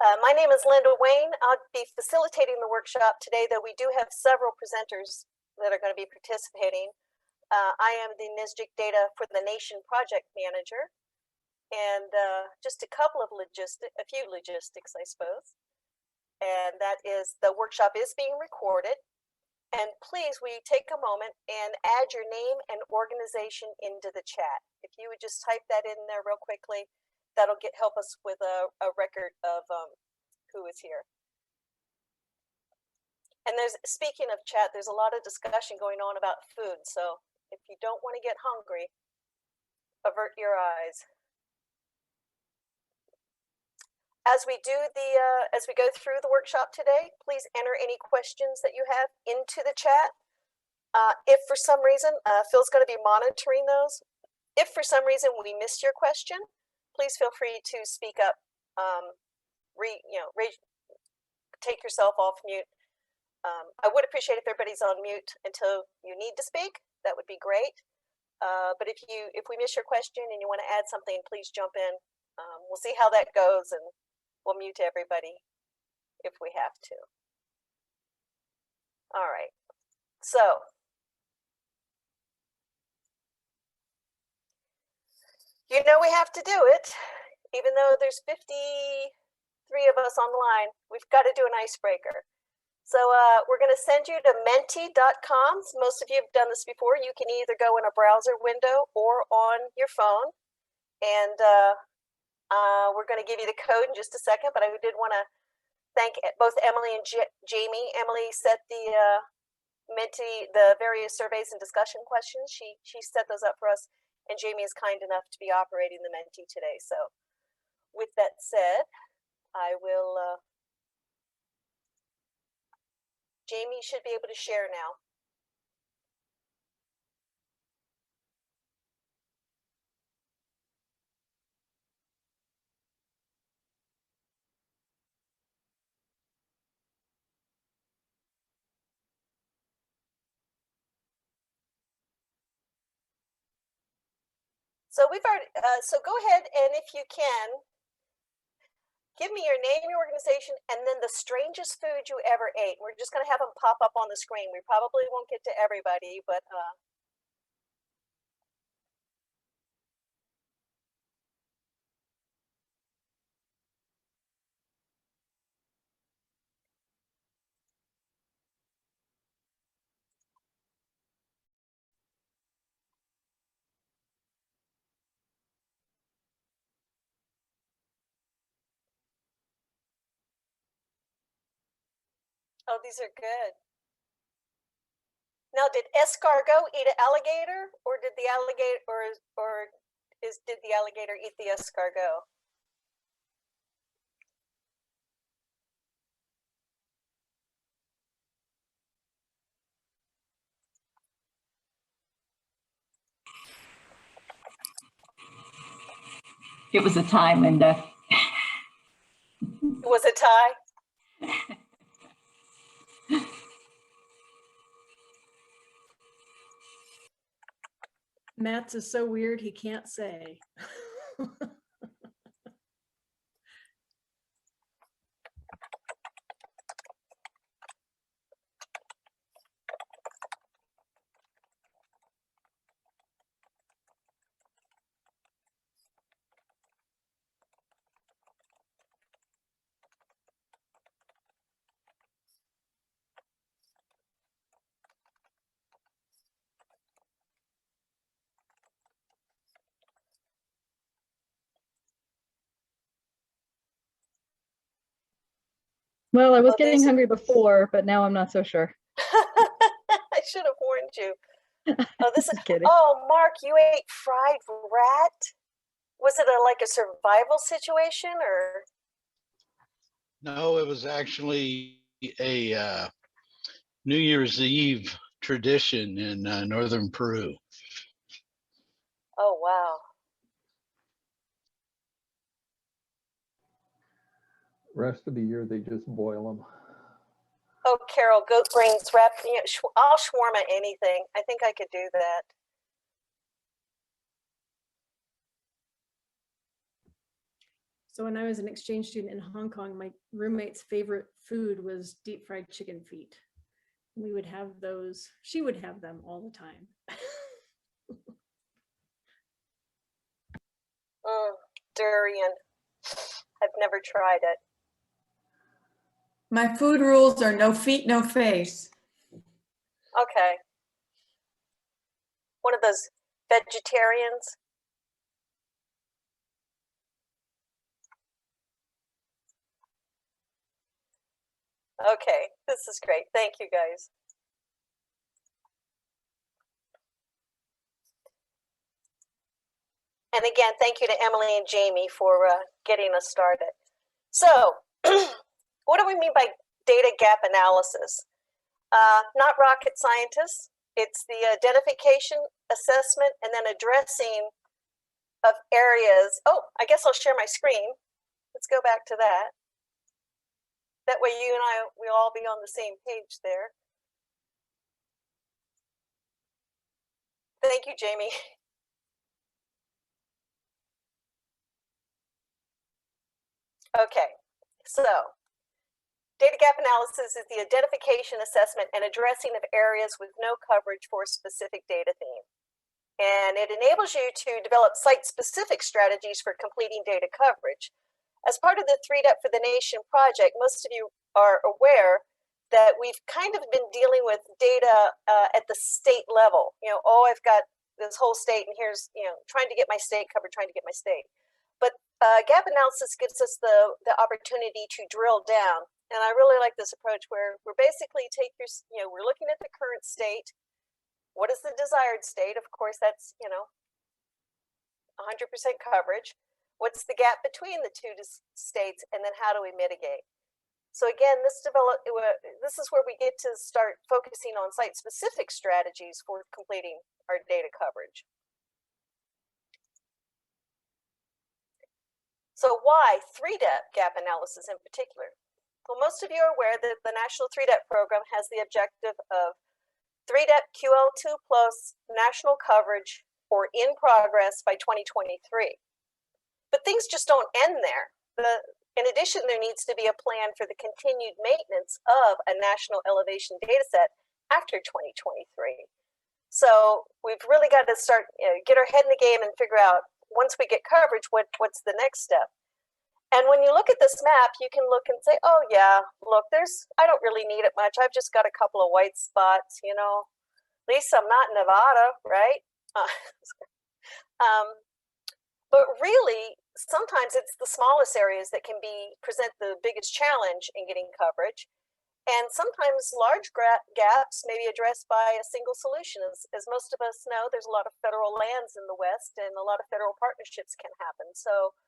My name is Linda Wayne. I'll be facilitating the workshop today, though we do have several presenters that are going to be participating. I am the NSGIC Data for the Nation project manager, and just a few logistics, I suppose. And that is, the workshop is being recorded. And please, will you take a moment and add your name and organization into the chat? If you would just type that in there real quickly, that'll help us with a record of who is here. And speaking of chat, there's a lot of discussion going on about food. So if you don't want to get hungry, avert your eyes. As we go through the workshop today, please enter any questions that you have into the chat. If for some reason, Phil's going to be monitoring those. If for some reason we missed your question, please feel free to speak up. Take yourself off mute. I would appreciate if everybody's on mute until you need to speak. That would be great. But if we miss your question and you want to add something, please jump in. We'll see how that goes, and we'll mute everybody if we have to. All right. So you know we have to do it, even though there's 53 of us on the line. We've got to do an icebreaker. So we're going to send you to menti.com. Most of you have done this before. You can either go in a browser window or on your phone. And we're going to give you the code in just a second, but I did want to thank both Emily and Jamie. Emily set the Menti, the various surveys and discussion questions. She set those up for us, and Jamie is kind enough to be operating the Menti today. So with that said, I will, Jamie should be able to share now. So we've already, so go ahead, and if you can, give me your name, your organization, and then the strangest food you ever ate. We're just going to have them pop up on the screen. We probably won't get to everybody, but oh, these are good. Now, did escargot eat an alligator, or did the alligator, did the alligator eat the escargot? It was a tie, Linda. It was a tie? Matt's is so weird he can't say. Well, I was getting hungry before, but now I'm not so sure. I should have warned you. Oh, this is kidding. Oh, Mark, you ate fried rat? Was it like a survival situation, or? No, it was actually a New Year's Eve tradition in northern Peru. Oh, wow. Rest of the year, they just boil them. Oh, Carol, goat brains wrapped. You know, I'll shawarma anything. I think I could do that. So when I was an exchange student in Hong Kong, my roommate's favorite food was deep fried chicken feet. We would have those, she would have them all the time. Durian. I've never tried it. My food rules are no feet, no face. Okay. One of those vegetarians. Okay, this is great. Thank you, guys. And again, thank you to Emily and Jamie for getting us started. So, what do we mean by data gap analysis? Not rocket scientists. It's the identification, assessment, and then addressing of areas. Oh, I guess I'll share my screen. Let's go back to that. That way you and I, we'll all be on the same page there. Thank you, Jamie. Okay, so data gap analysis is the identification, assessment, and addressing of areas with no coverage for a specific data theme. And it enables you to develop site-specific strategies for completing data coverage. As part of the 3DEP for the Nation project, most of you are aware that we've kind of been dealing with data at the state level. You know, oh, I've got this whole state, and here's, you know, trying to get my state covered, trying to get my state. But gap analysis gives us the opportunity to drill down. And I really like this approach where we're basically we're looking at the current state. What is the desired state? Of course, that's, you know, 100% coverage. What's the gap between the two states, and then how do we mitigate? So again, this is where we get to start focusing on site-specific strategies for completing our data coverage. So why 3DEP gap analysis in particular? Well, most of you are aware that the National 3DEP program has the objective of 3DEP QL2 plus national coverage or in progress by 2023. But things just don't end there. In addition, there needs to be a plan for the continued maintenance of a national elevation data set after 2023. So we've really got to start, get our head in the game and figure out, once we get coverage, what's the next step? And when you look at this map, you can look and say, oh yeah, look, I don't really need it much. I've just got a couple of white spots, you know. At least I'm not in Nevada, right? But really, sometimes it's the smallest areas that can present the biggest challenge in getting coverage. And sometimes large gaps may be addressed by a single solution. As most of us know, there's a lot of federal lands in the West, and a lot of federal partnerships can happen. So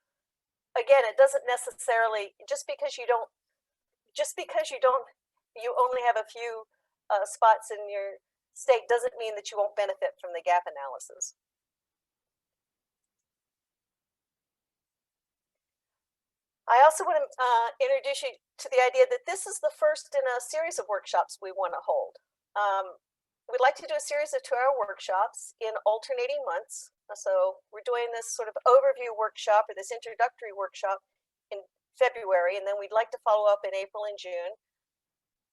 again, it doesn't necessarily, just because you only have a few spots in your state doesn't mean that you won't benefit from the gap analysis. I also want to introduce you to the idea that this is the first in a series of workshops we want to hold. We'd like to do a series of 2-hour workshops in alternating months. So we're doing this sort of overview workshop, or this introductory workshop, in February, and then we'd like to follow up in April and June.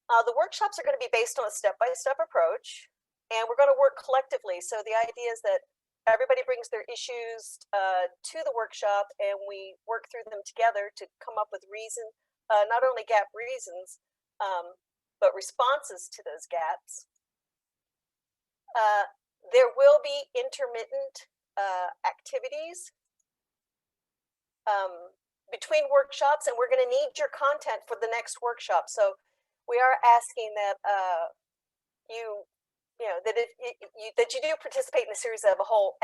The workshops are going to be based on a step-by-step approach, and we're going to work collectively. So the idea is that everybody brings their issues to the workshop, and we work through them together to come up with not only gap reasons, but responses to those gaps. There will be intermittent activities between workshops, and we're going to need your content for the next workshop. So we are asking that that you do participate in the series as a whole,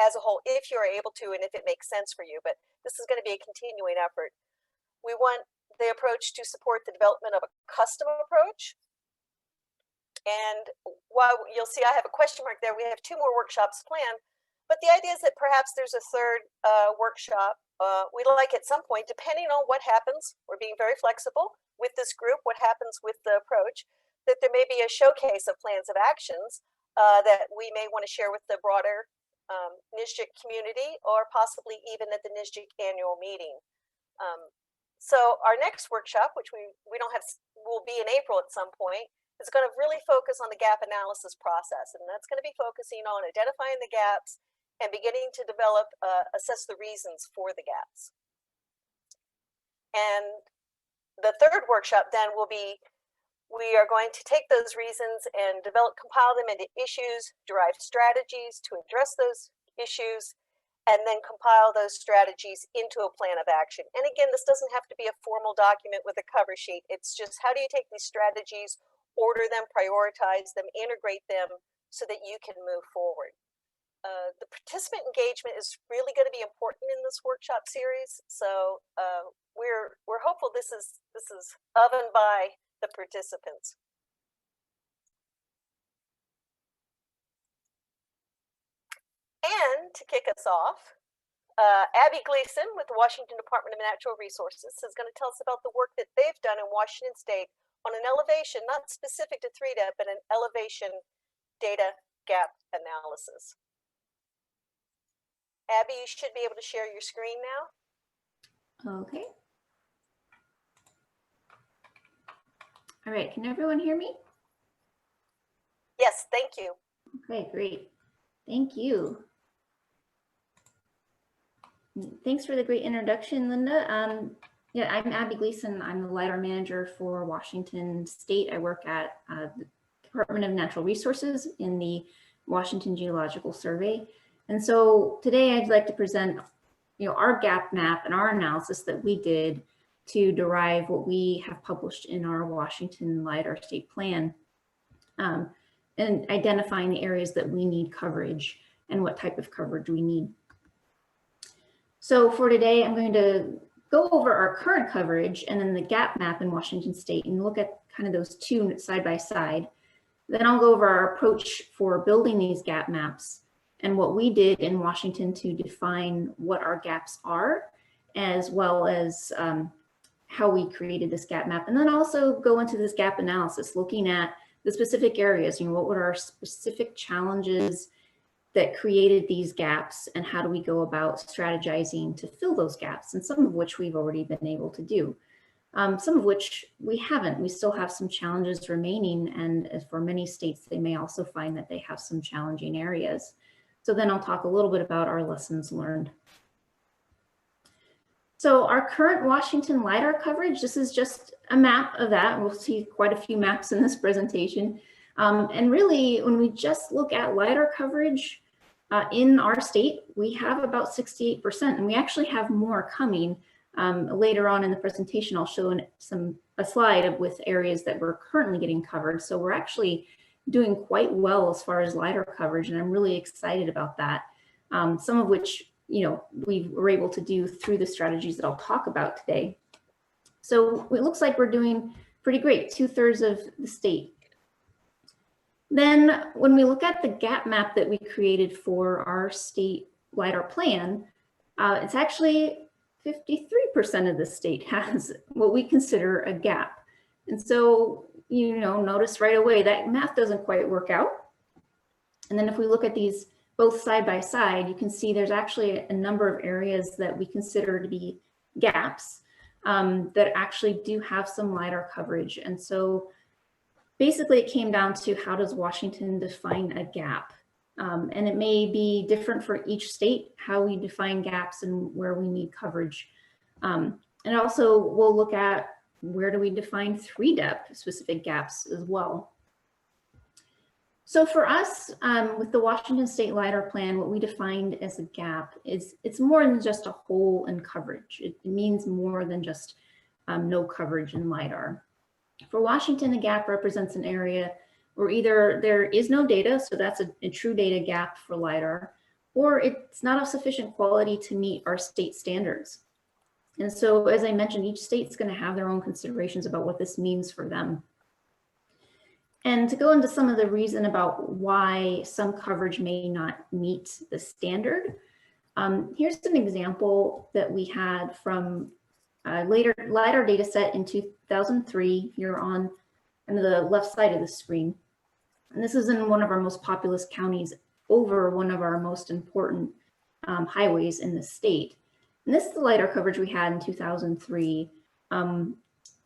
if you are able to, and if it makes sense for you. But this is going to be a continuing effort. We want the approach to support the development of a custom approach. And while you'll see I have a question mark there, we have 2 more workshops planned. But the idea is that perhaps there's a 3rd workshop. We'd like at some point, depending on what happens, we're being very flexible with this group, what happens with the approach, that there may be a showcase of plans of actions that we may want to share with the broader NSGIC community, or possibly even at the NSGIC annual meeting. So our next workshop, which we don't have, will be in April at some point, is going to really focus on the gap analysis process. And that's going to be focusing on identifying the gaps and beginning to develop, assess the reasons for the gaps. And the third workshop then will be, we are going to take those reasons and compile them into issues, derive strategies to address those issues, and then compile those strategies into a plan of action. And again, this doesn't have to be a formal document with a cover sheet. It's just, how do you take these strategies, order them, prioritize them, integrate them so that you can move forward. The participant engagement is really going to be important in this workshop series. So we're hopeful this is of and by the participants. And to kick us off, Abby Gleason with the Washington Department of Natural Resources is going to tell us about the work that they've done in Washington State on an elevation, not specific to 3DEP, but an elevation data gap analysis. Abby, you should be able to share your screen now. Okay. All right, can everyone hear me? Yes, thank you. Okay, great. Thank you. Thanks for the great introduction, Linda. Yeah, I'm Abby Gleason. I'm the LiDAR manager for Washington State. I work at the Department of Natural Resources in the Washington Geological Survey. And so today I'd like to present, our gap map and our analysis that we did to derive what we have published in our Washington LiDAR state plan, and identifying the areas that we need coverage and what type of coverage we need. So for today, I'm going to go over our current coverage and then the gap map in Washington State and look at kind of those two side by side. Then I'll go over our approach for building these gap maps and what we did in Washington to define what our gaps are, as well as how we created this gap map. And then also go into this gap analysis, looking at the specific areas, what were our specific challenges that created these gaps, and how do we go about strategizing to fill those gaps, and some of which we've already been able to do. Some of which we haven't. We still have some challenges remaining, and for many states, they may also find that they have some challenging areas. So then I'll talk a little bit about our lessons learned. So our current Washington LiDAR coverage, this is just a map of that. We'll see quite a few maps in this presentation. And really, when we just look at LiDAR coverage in our state, we have about 68%, and we actually have more coming. Later on in the presentation, I'll show a slide with areas that we're currently getting covered. So we're actually doing quite well as far as LiDAR coverage, and I'm really excited about that. Some of which, we were able to do through the strategies that I'll talk about today. So it looks like we're doing pretty great, 2/3 of the state. Then when we look at the gap map that we created for our state LiDAR plan, it's actually 53% of the state has what we consider a gap. And so, notice right away that math doesn't quite work out. And then if we look at these both side by side, you can see there's actually a number of areas that we consider to be gaps that actually do have some LiDAR coverage. And so basically it came down to, how does Washington define a gap? And it may be different for each state, how we define gaps and where we need coverage. And also we'll look at, where do we define 3DEP specific gaps as well. So for us, with the Washington State LiDAR plan, what we defined as a gap is, it's more than just a hole in coverage. It means more than just no coverage in LiDAR. For Washington, a gap represents an area where either there is no data, so that's a true data gap for LiDAR, or it's not of sufficient quality to meet our state standards. And so, as I mentioned, each state's going to have their own considerations about what this means for them. And to go into some of the reason about why some coverage may not meet the standard, here's an example that we had from LiDAR data set in 2003. You're on the left side of the screen. And this is in one of our most populous counties over one of our most important highways in the state. And this is the LiDAR coverage we had in 2003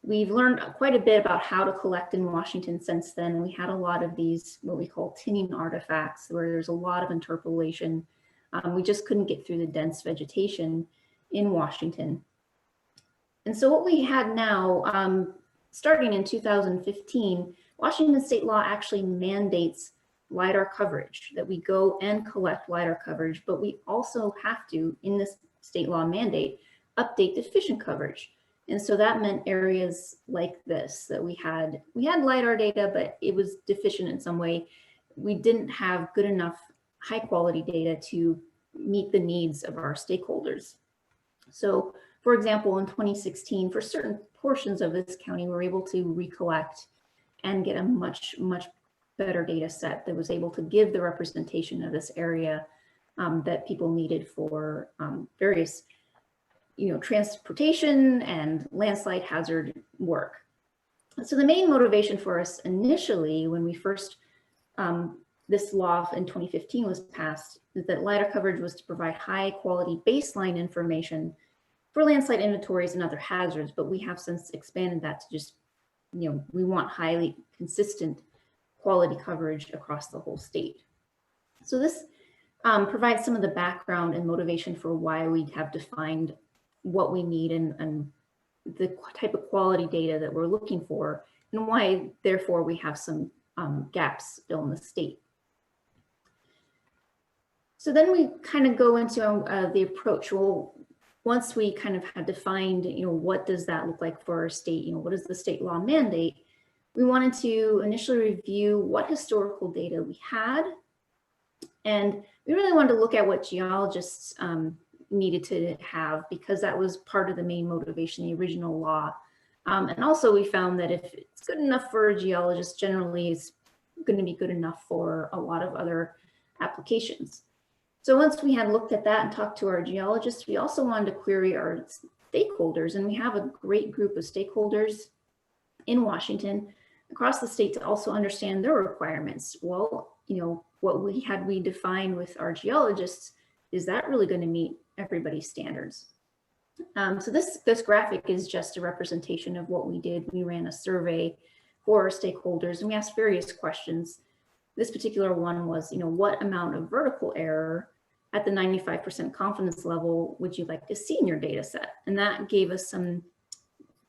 We've learned quite a bit about how to collect in Washington since then. And we had a lot of these, what we call tinning artifacts, where there's a lot of interpolation. We just couldn't get through the dense vegetation in Washington. And so what we had now, starting in 2015, Washington state law actually mandates LiDAR coverage, that we go and collect LiDAR coverage, but we also have to, in this state law mandate, update deficient coverage. And so that meant areas like this, that we had LiDAR data, but it was deficient in some way. We didn't have good enough high quality data to meet the needs of our stakeholders. So for example, in 2016, for certain portions of this county, we were able to recollect and get a much better data set that was able to give the representation of this area that people needed for various, transportation and landslide hazard work. So the main motivation for us initially, when we first, this law in 2015 was passed, is that LiDAR coverage was to provide high quality baseline information for landslide inventories and other hazards, but we have since expanded that to just, we want highly consistent quality coverage across the whole state. So this provides some of the background and motivation for why we have defined what we need and the type of quality data that we're looking for, and why, therefore, we have some gaps still in the state. So then we kind of go into the approach. Well, once we kind of had defined, what does that look like for our state? What is the state law mandate? We wanted to initially review what historical data we had. And we really wanted to look at what geologists needed to have, because that was part of the main motivation, the original law. And also we found that if it's good enough for a geologist, generally it's going to be good enough for a lot of other applications. So once we had looked at that and talked to our geologists, we also wanted to query our stakeholders, and we have a great group of stakeholders in Washington across the state to also understand their requirements. Well, what we defined with our geologists, is that really going to meet everybody's standards? So this graphic is just a representation of what we did. We ran a survey for our stakeholders and we asked various questions. This particular one was, what amount of vertical error at the 95% confidence level would you like to see in your data set? And that gave us some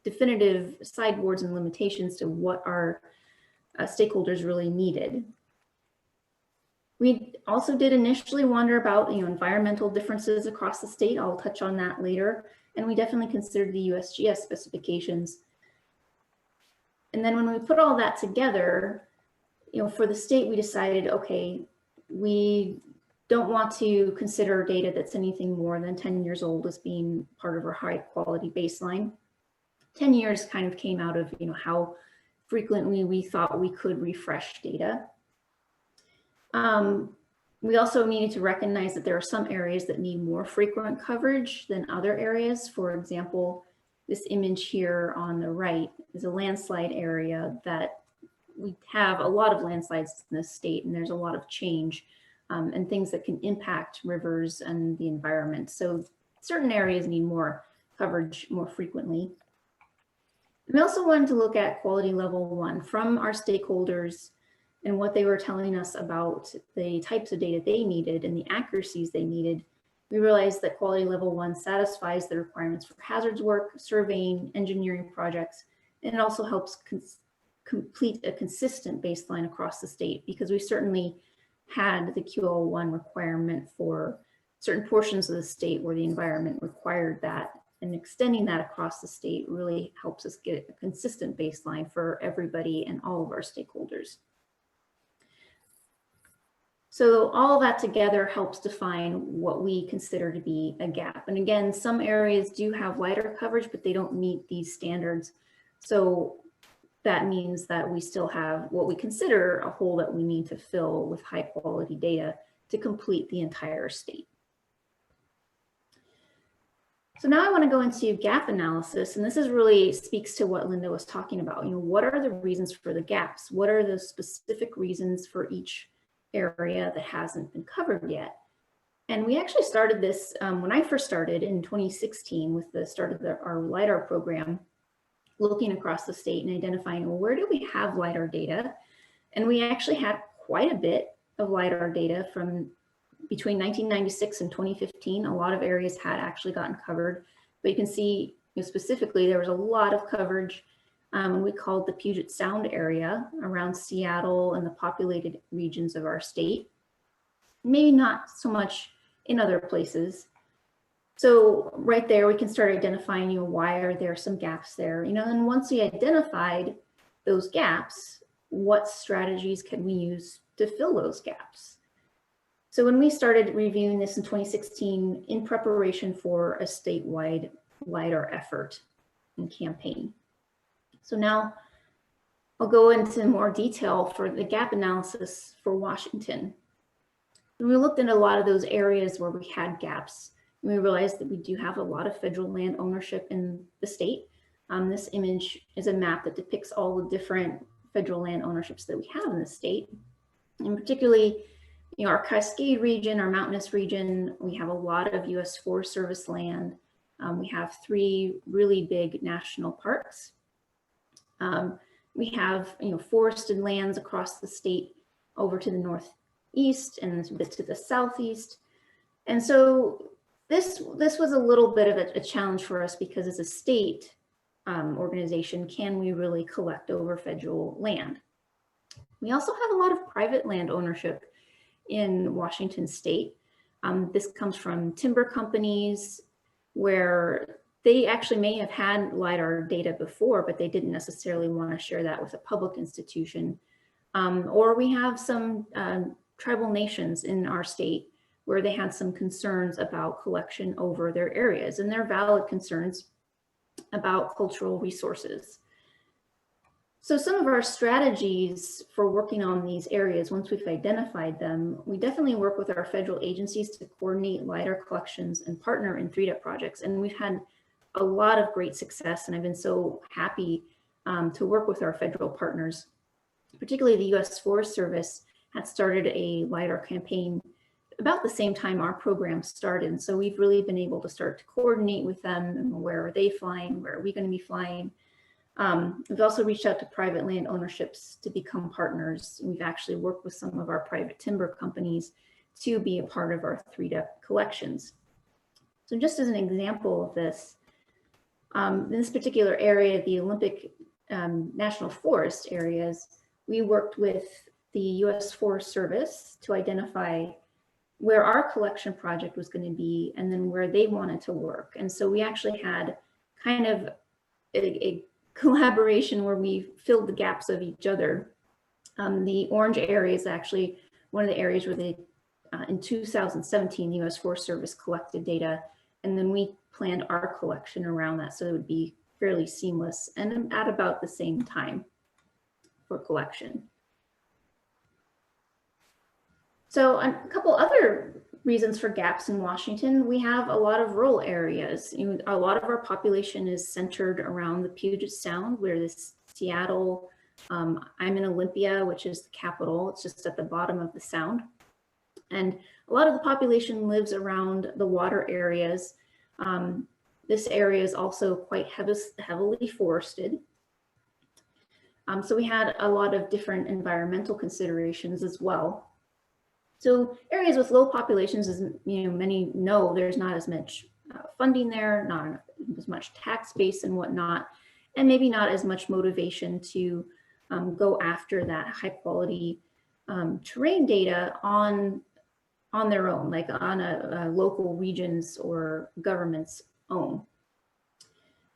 definitive sideboards and limitations to what our stakeholders really needed. We also did initially wonder about environmental differences across the state. I'll touch on that later. And we definitely considered the USGS specifications. And then when we put all that together, for the state, we decided, okay, we don't want to consider data that's anything more than 10 years old as being part of our high quality baseline. 10 years kind of came out of how frequently we thought we could refresh data. We also needed to recognize that there are some areas that need more frequent coverage than other areas. For example, this image here on the right is a landslide area that we have a lot of landslides in this state, and there's a lot of change and things that can impact rivers and the environment. So certain areas need more coverage more frequently. We also wanted to look at quality level 1 from our stakeholders and what they were telling us about the types of data they needed and the accuracies they needed. We realized that quality level 1 satisfies the requirements for hazards work, surveying, engineering projects, and it also helps complete a consistent baseline across the state, because we certainly had the QL1 requirement for certain portions of the state where the environment required that, and extending that across the state really helps us get a consistent baseline for everybody and all of our stakeholders. So all that together helps define what we consider to be a gap. And again, some areas do have wider coverage, but they don't meet these standards. So that means that we still have what we consider a hole that we need to fill with high quality data to complete the entire state. So now I want to go into gap analysis, and this is really speaks to what Linda was talking about. What are the reasons for the gaps? What are the specific reasons for each area that hasn't been covered yet? And we actually started this when I first started in 2016 with the start of our LiDAR program. looking across the state and identifying, well, where do we have LiDAR data? And we actually had quite a bit of LiDAR data from between 1996 and 2015. A lot of areas had actually gotten covered, but you can see, you know, specifically there was a lot of coverage. We called the Puget Sound area around Seattle and the populated regions of our state. Maybe not so much in other places. So right there, we can start identifying, you know, why are there some gaps there, you know, and once we identified those gaps, what strategies can we use to fill those gaps? So when we started reviewing this in 2016 in preparation for a statewide LiDAR effort and campaign. So now I'll go into more detail for the gap analysis for Washington. And we looked at a lot of those areas where we had gaps, and we realized that we do have a lot of federal land ownership in the state. This image is a map that depicts all the different federal land ownerships that we have in the state. And particularly, you know, our Cascade region, our mountainous region, we have a lot of US Forest Service land. We have 3 really big national parks. We have, you know, forested lands across the state over to the northeast and a bit to the southeast. And so this was a little bit of a challenge for us, because as a state organization, can we really collect over federal land? We also have a lot of private land ownership in Washington state. This comes from timber companies where they actually may have had LiDAR data before, but they didn't necessarily want to share that with a public institution. Or we have some tribal nations in our state where they had some concerns about collection over their areas, and they're valid concerns about cultural resources. So some of our strategies for working on these areas, once we've identified them, we definitely work with our federal agencies to coordinate LiDAR collections and partner in 3D projects. And we've had a lot of great success, and I've been so happy to work with our federal partners. Particularly the US Forest Service had started a LiDAR campaign about the same time our program started. And so we've really been able to start to coordinate with them, and where are they flying, where are we going to be flying. We've also reached out to private land ownerships to become partners. We've actually worked with some of our private timber companies to be a part of our 3D collections. So just as an example of this, in this particular area, the Olympic National Forest areas, we worked with the US Forest Service to identify where our collection project was going to be, and then where they wanted to work. And so we actually had kind of a collaboration where we filled the gaps of each other. The orange area is actually one of the areas where they, in 2017, the US Forest Service collected data, and then we planned our collection around that, so it would be fairly seamless and at about the same time for collection. So a couple other reasons for gaps in Washington: we have a lot of rural areas. You know, a lot of our population is centered around the Puget Sound, where this Seattle, I'm in Olympia, which is the capital. It's just at the bottom of the sound. And a lot of the population lives around the water areas. This area is also quite heavily forested. So we had a lot of different environmental considerations as well. So areas with low populations, as you know, many know, there's not as much funding there, not as much tax base and whatnot, and maybe not as much motivation to go after that high quality terrain data on their own, like on a local regions or government's own.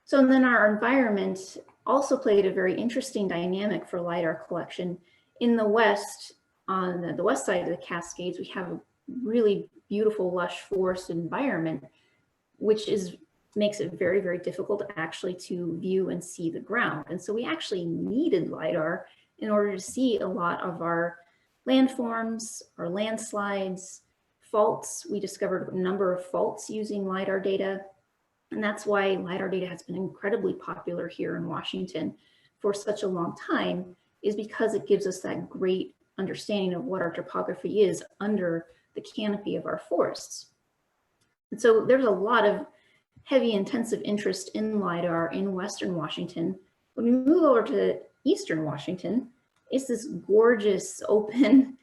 So and then our environment also played a very interesting dynamic for LiDAR collection. In the West, on the west side of the Cascades, we have a really beautiful, lush forest environment, which makes it very, very difficult actually to view and see the ground. And so we actually needed LiDAR in order to see a lot of our landforms, our landslides, faults. We discovered a number of faults using LiDAR data. And that's why LiDAR data has been incredibly popular here in Washington for such a long time, is because it gives us that great understanding of what our topography is under the canopy of our forests. And so there's a lot of heavy intensive interest in LiDAR in Western Washington, When we move over to Eastern Washington, it's this gorgeous open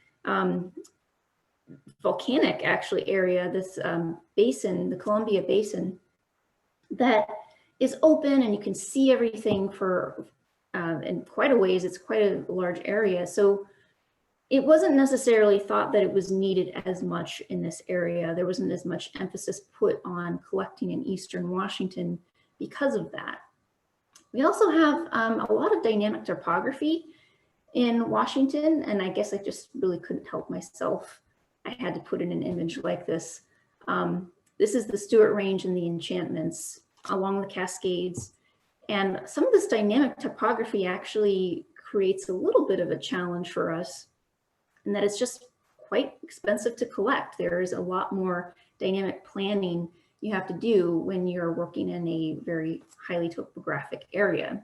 volcanic actually area, this basin, the Columbia Basin, that is open and you can see everything for in quite a ways. It's quite a large area. So it wasn't necessarily thought that it was needed as much in this area. There wasn't as much emphasis put on collecting in Eastern Washington because of that. We also have a lot of dynamic topography in Washington, and I guess I just really couldn't help myself. I had to put in an image like this. This is the Stewart Range and the Enchantments along the Cascades. And some of this dynamic topography actually creates a little bit of a challenge for us, and that it's just quite expensive to collect. There is a lot more dynamic planning you have to do when you're working in a very highly topographic area.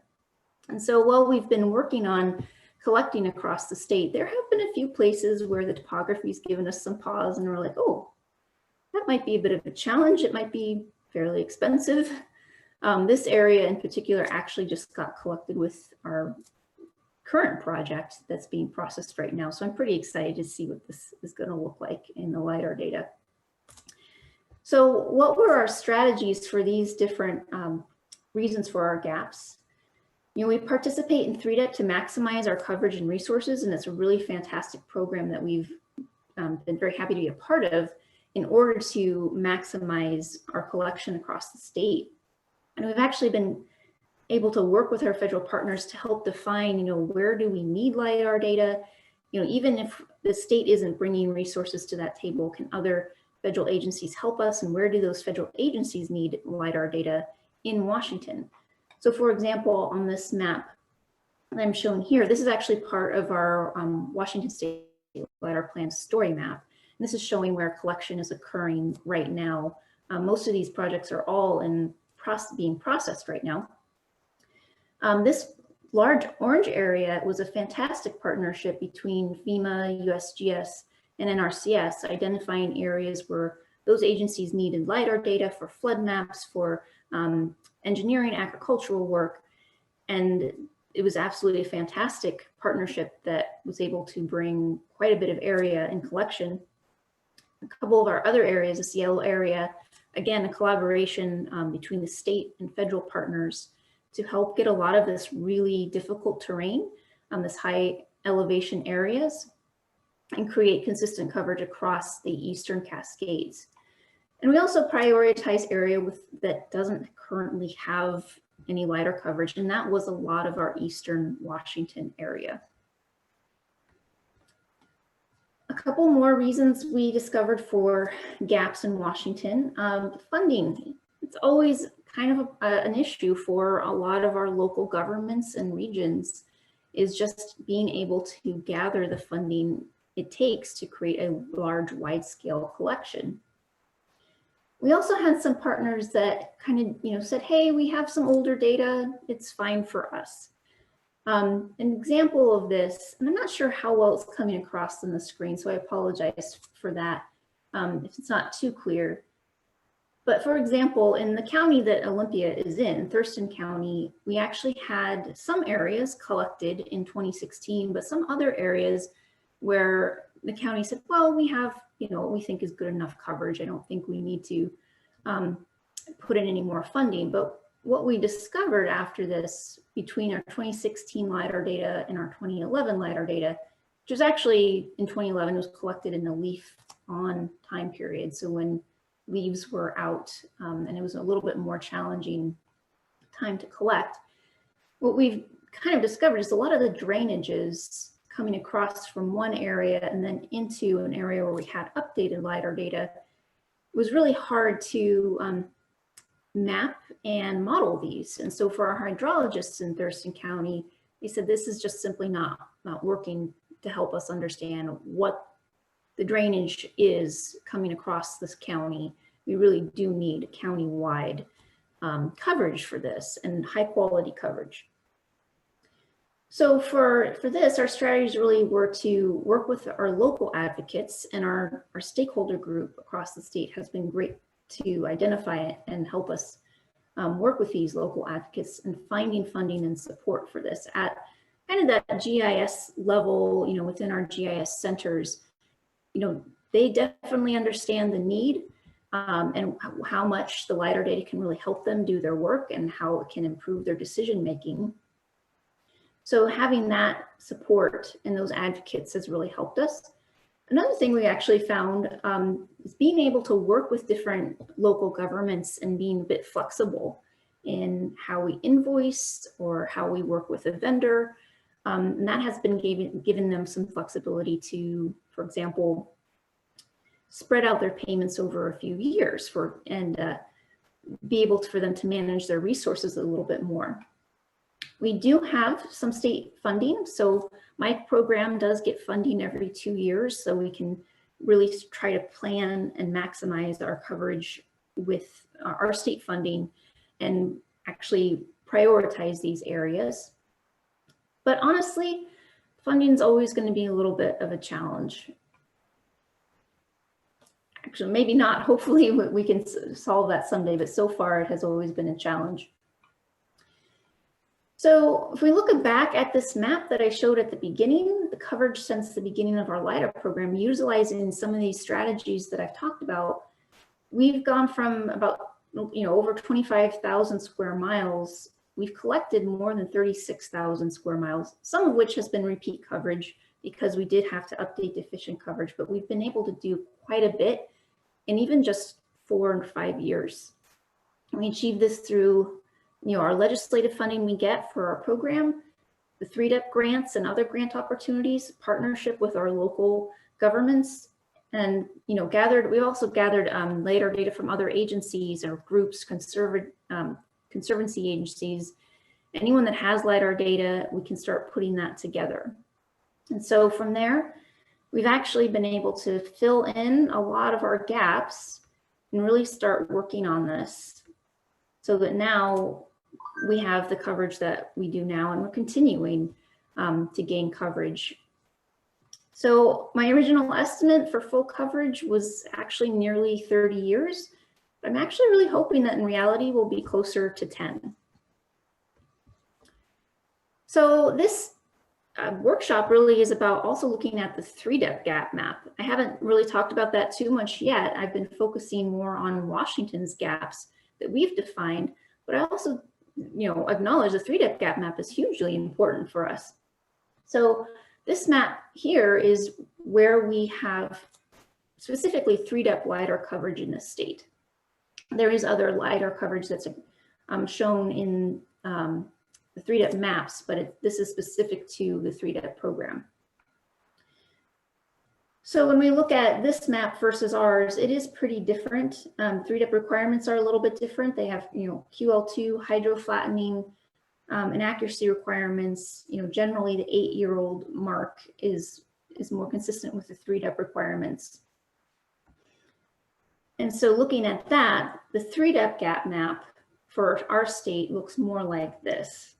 And so while we've been working on collecting across the state, there have been a few places where the topography's given us some pause and we're like, oh, that might be a bit of a challenge. It might be fairly expensive. This area in particular actually just got collected with our current project that's being processed right now. So I'm pretty excited to see what this is going to look like in the LiDAR data. So what were our strategies for these different reasons for our gaps? You know, we participate in 3DEC to maximize our coverage and resources, and it's a really fantastic program that we've been very happy to be a part of in order to maximize our collection across the state. And we've actually been able to work with our federal partners to help define, you know, where do we need LiDAR data? You know, even if the state isn't bringing resources to that table, can other federal agencies help us? And where do those federal agencies need LiDAR data in Washington? So for example, on this map that I'm showing here, this is actually part of our Washington State LiDAR Plan story map. And this is showing where collection is occurring right now. Most of these projects are all in being processed right now. This large orange area was a fantastic partnership between FEMA, USGS, and NRCS, identifying areas where those agencies needed LiDAR data for flood maps, for engineering, agricultural work. And it was absolutely a fantastic partnership that was able to bring quite a bit of area in collection. A couple of our other areas, the Seattle area, again, a collaboration between the state and federal partners to help get a lot of this really difficult terrain on this high elevation areas and create consistent coverage across the Eastern Cascades. And we also prioritize area that doesn't currently have any LiDAR coverage, and that was a lot of our Eastern Washington area. A couple more reasons we discovered for gaps in Washington. Funding, it's always kind of an issue for a lot of our local governments and regions, is just being able to gather the funding it takes to create a large, wide-scale collection. We also had some partners that kind of, said, hey, we have some older data, it's fine for us. An example of this, and I'm not sure how well it's coming across on the screen, so I apologize for that if it's not too clear. But for example, in the county that Olympia is in, Thurston County, we actually had some areas collected in 2016, but some other areas where the county said, well, we have, what we think is good enough coverage. I don't think we need to put in any more funding. But what we discovered after this, between our 2016 LiDAR data and our 2011 LiDAR data, which was actually in 2011 was collected in the leaf-on time period. So when leaves were out and it was a little bit more challenging time to collect. What we've kind of discovered is a lot of the drainages coming across from one area and then into an area where we had updated LiDAR data was really hard to map and model these. And so for our hydrologists in Thurston County, they said this is just simply not working to help us understand what the drainage is coming across this county. We really do need county-wide coverage for this and high quality coverage. So for this, our strategies really were to work with our local advocates, and our stakeholder group across the state has been great to identify it and help us work with these local advocates and finding funding and support for this at kind of that GIS level, within our GIS centers. They definitely understand the need and how much the LiDAR data can really help them do their work and how it can improve their decision making. So having that support and those advocates has really helped us. Another thing we actually found is being able to work with different local governments and being a bit flexible in how we invoice or how we work with a vendor. And that has been given them some flexibility to, for example, spread out their payments over a few years and be able for them to manage their resources a little bit more. We do have some state funding. So my program does get funding every 2 years. So we can really try to plan and maximize our coverage with our state funding and actually prioritize these areas. But honestly, funding is always going to be a little bit of a challenge. Actually, maybe not. Hopefully we can solve that someday, but so far it has always been a challenge. So if we look back at this map that I showed at the beginning, the coverage since the beginning of our LiDAR program, utilizing some of these strategies that I've talked about, we've gone from about over 25,000 square miles. We've collected more than 36,000 square miles, some of which has been repeat coverage because we did have to update deficient coverage, but we've been able to do quite a bit in even just 4 and 5 years. We achieved this through our legislative funding we get for our program, the 3DEP grants and other grant opportunities, partnership with our local governments, and we also gathered LiDAR data from other agencies or groups, conservancy agencies. Anyone that has LiDAR data, we can start putting that together. And so from there, we've actually been able to fill in a lot of our gaps and really start working on this so that now we have the coverage that we do now, and we're continuing to gain coverage. So my original estimate for full coverage was actually nearly 30 years. I'm actually really hoping that in reality we'll be closer to 10. So this workshop really is about also looking at the 3DEP gap map. I haven't really talked about that too much yet. I've been focusing more on Washington's gaps that we've defined, but I also acknowledge the 3DEP gap map is hugely important for us. So this map here is where we have specifically 3DEP LiDAR coverage in the state. There is other LiDAR coverage that's shown in the 3DEP maps, but this is specific to the 3DEP program. So when we look at this map versus ours, it is pretty different. 3DEP requirements are a little bit different. They have, QL2, hydro flattening, and accuracy requirements. Generally the 8-year-old mark is more consistent with the 3DEP requirements. And so looking at that, the 3DEP gap map for our state looks more like this.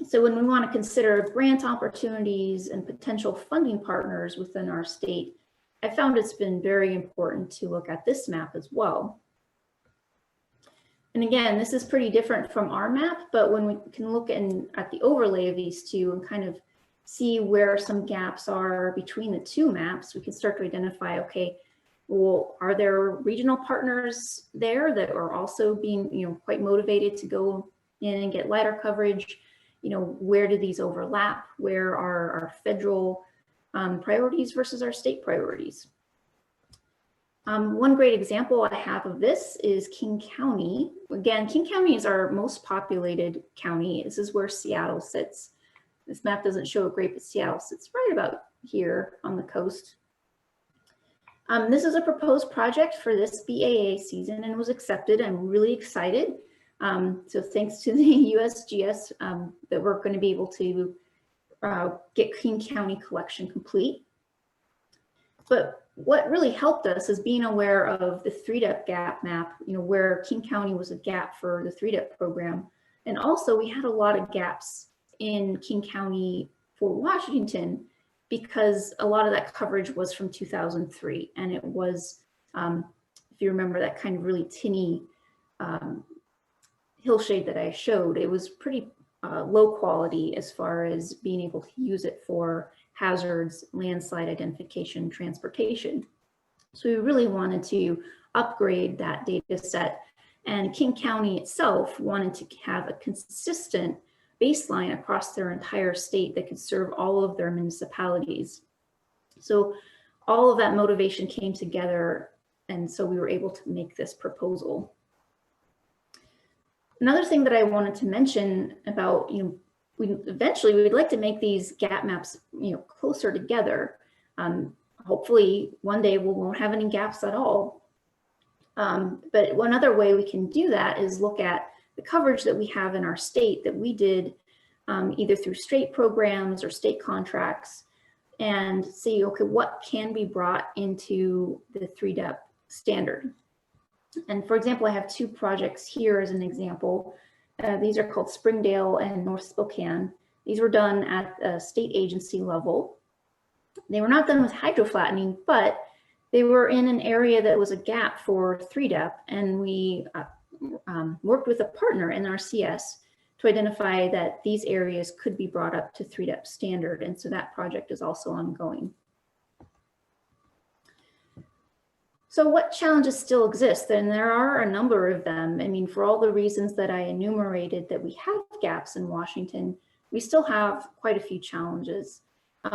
So when we want to consider grant opportunities and potential funding partners within our state, I found it's been very important to look at this map as well. And again, this is pretty different from our map, but when we can look at the overlay of these two and kind of see where some gaps are between the two maps, we can start to identify, okay, well, are there regional partners there that are also being, quite motivated to go in and get LiDAR coverage? Where do these overlap? Where are our federal priorities versus our state priorities? One great example I have of this is King County. Again, King County is our most populated county. This is where Seattle sits. This map doesn't show it great, but Seattle sits right about here on the coast. This is a proposed project for this BAA season and was accepted. I'm really excited. So thanks to the USGS that we're going to be able to get King County collection complete. But what really helped us is being aware of the 3DEP gap map, where King County was a gap for the 3DEP program. And also we had a lot of gaps in King County for Washington because a lot of that coverage was from 2003. And it was, if you remember, that kind of really tinny hillshade that I showed, it was pretty low quality as far as being able to use it for hazards, landslide identification, transportation. So we really wanted to upgrade that data set, and King County itself wanted to have a consistent baseline across their entire state that could serve all of their municipalities. So all of that motivation came together, and so we were able to make this proposal. Another thing that I wanted to mention about, eventually we'd like to make these gap maps, closer together. Hopefully one day we won't have any gaps at all. But one other way we can do that is look at the coverage that we have in our state that we did either through state programs or state contracts, and see, okay, what can be brought into the 3DEP standard. And for example, I have two projects here as an example. These are called Springdale and North Spokane. These were done at a state agency level. They were not done with hydroflattening, but they were in an area that was a gap for 3DEP, and we worked with a partner, NRCS, to identify that these areas could be brought up to 3DEP standard, and so that project is also ongoing. So what challenges still exist? And there are a number of them. I mean, for all the reasons that I enumerated that we have gaps in Washington, we still have quite a few challenges.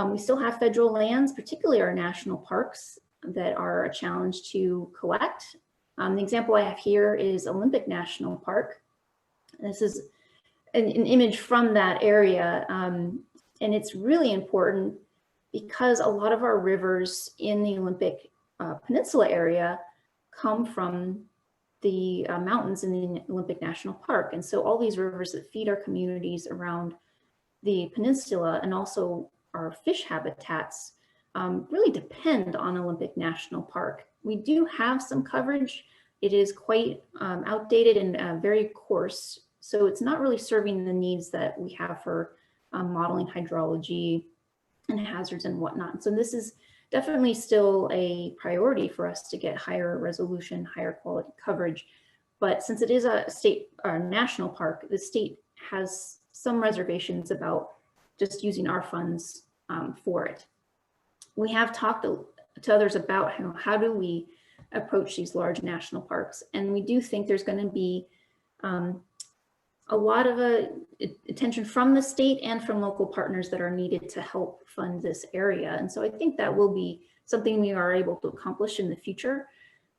We still have federal lands, particularly our national parks, that are a challenge to collect. The example I have here is Olympic National Park. This is an image from that area, and it's really important because a lot of our rivers in the Olympic Peninsula area come from the mountains in the Olympic National Park. And so all these rivers that feed our communities around the peninsula and also our fish habitats really depend on Olympic National Park. We do have some coverage. It is quite outdated and very coarse. So it's not really serving the needs that we have for modeling hydrology and hazards and whatnot. So this is definitely still a priority for us to get higher resolution, higher quality coverage. But since it is a state or national park, the state has some reservations about just using our funds for it. We have talked to others about how do we approach these large national parks. And we do think there's going to be a lot of attention from the state and from local partners that are needed to help fund this area. And so I think that will be something we are able to accomplish in the future.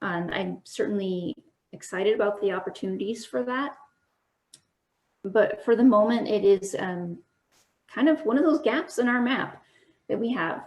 And I'm certainly excited about the opportunities for that. But for the moment, it is kind of one of those gaps in our map that we have.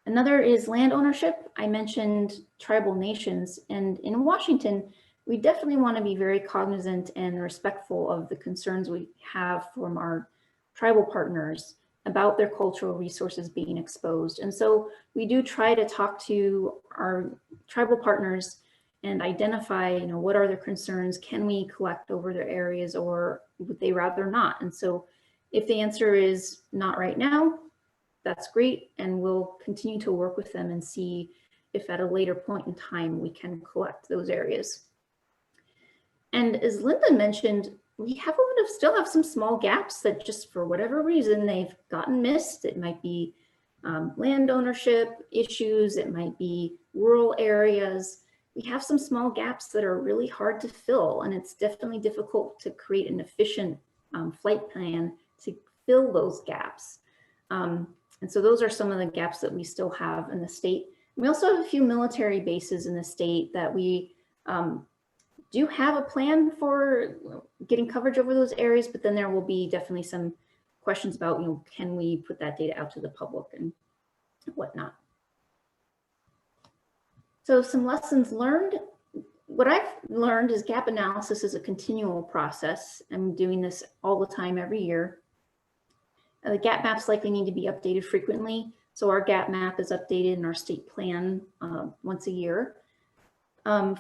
Another is land ownership. I mentioned tribal nations, and in Washington, we definitely want to be very cognizant and respectful of the concerns we have from our tribal partners about their cultural resources being exposed. And so we do try to talk to our tribal partners and identify, what are their concerns? Can we collect over their areas, or would they rather not? And so if the answer is not right now, that's great. And we'll continue to work with them and see if at a later point in time we can collect those areas. And as Linda mentioned, we still have some small gaps that just for whatever reason they've gotten missed. It might be land ownership issues, it might be rural areas. We have some small gaps that are really hard to fill, and it's definitely difficult to create an efficient flight plan to fill those gaps. And so those are some of the gaps that we still have in the state. We also have a few military bases in the state that we do have a plan for getting coverage over those areas, but then there will be definitely some questions about, can we put that data out to the public and whatnot. So some lessons learned. What I've learned is gap analysis is a continual process. I'm doing this all the time every year. The gap maps likely need to be updated frequently. So our gap map is updated in our state plan once a year.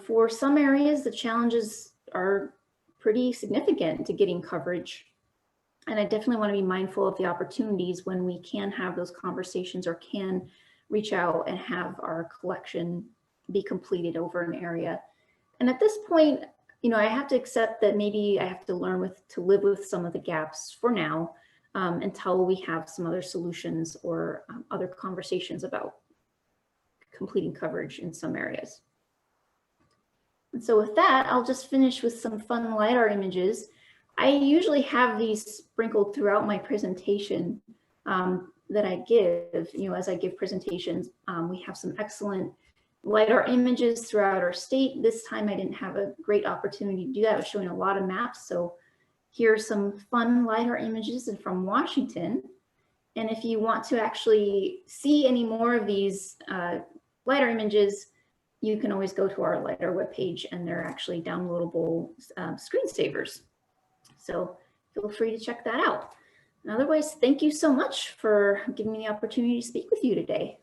For some areas, the challenges are pretty significant to getting coverage. And I definitely want to be mindful of the opportunities when we can have those conversations or can reach out and have our collection be completed over an area. And at this point, you know, I have to accept that maybe I have to learn to live with some of the gaps for now, until we have some other solutions or other conversations about completing coverage in some areas. And so with that, I'll just finish with some fun LiDAR images. I usually have these sprinkled throughout my presentation that I give, you know, as I give presentations. We have some excellent LiDAR images throughout our state. This time I didn't have a great opportunity to do that. I was showing a lot of maps. So here are some fun LiDAR images from Washington. And if you want to actually see any more of these LiDAR images, you can always go to our LiDAR webpage, and they're actually downloadable screensavers. So feel free to check that out. And otherwise, thank you so much for giving me the opportunity to speak with you today.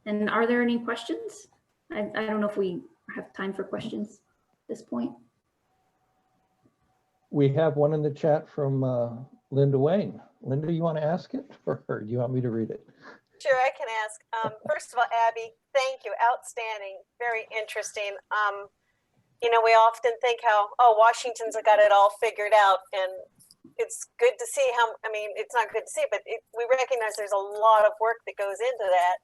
And are there any questions? I don't know if we have time for questions at this point. We have one in the chat from Linda Wayne. Linda, you want to ask it, or do you want me to read it? Sure, I can ask. First of all, Abby, thank you. Outstanding. Very interesting. You know, we often think how, oh, Washington's got it all figured out. And it's good to see how, I mean, it's not good to see, but we recognize there's a lot of work that goes into that.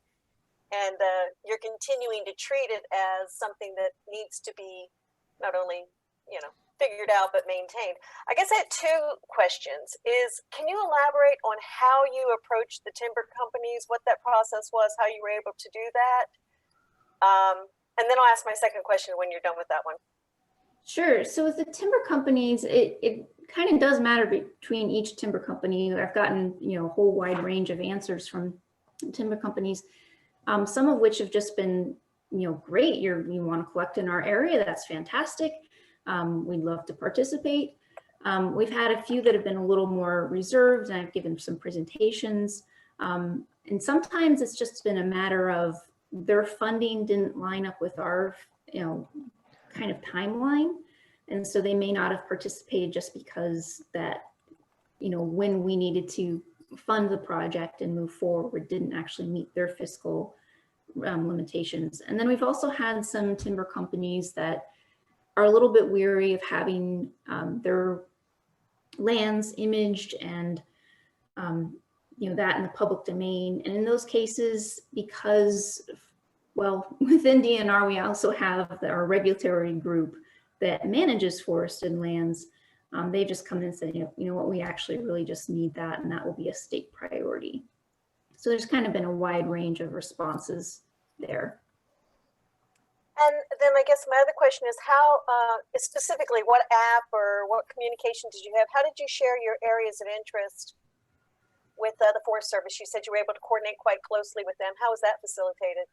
And you're continuing to treat it as something that needs to be not only, you know, figured out, but maintained. I guess I had two questions. Can you elaborate on how you approached the timber companies, what that process was, how you were able to do that? And then I'll ask my second question when you're done with that one. Sure. So with the timber companies, it kind of does matter between each timber company. I've gotten, you know, a whole wide range of answers from timber companies, some of which have just been, you know, great. You want to collect in our area. That's fantastic. We'd love to participate. We've had a few that have been a little more reserved, and I've given some presentations. And sometimes it's just been a matter of their funding didn't line up with our, you know, kind of timeline. And so they may not have participated just because that, you know, when we needed to fund the project and move forward didn't actually meet their fiscal limitations. And then we've also had some timber companies that are a little bit weary of having their lands imaged and you know, that in the public domain. And in those cases, because, well, within DNR, we also have our regulatory group that manages forested lands. They just come in and say, you know what, we actually really just need that, and that will be a state priority. So there's kind of been a wide range of responses there. And then I guess my other question is how, specifically, what app or what communication did you have? How did you share your areas of interest with the Forest Service? You said you were able to coordinate quite closely with them. How was that facilitated?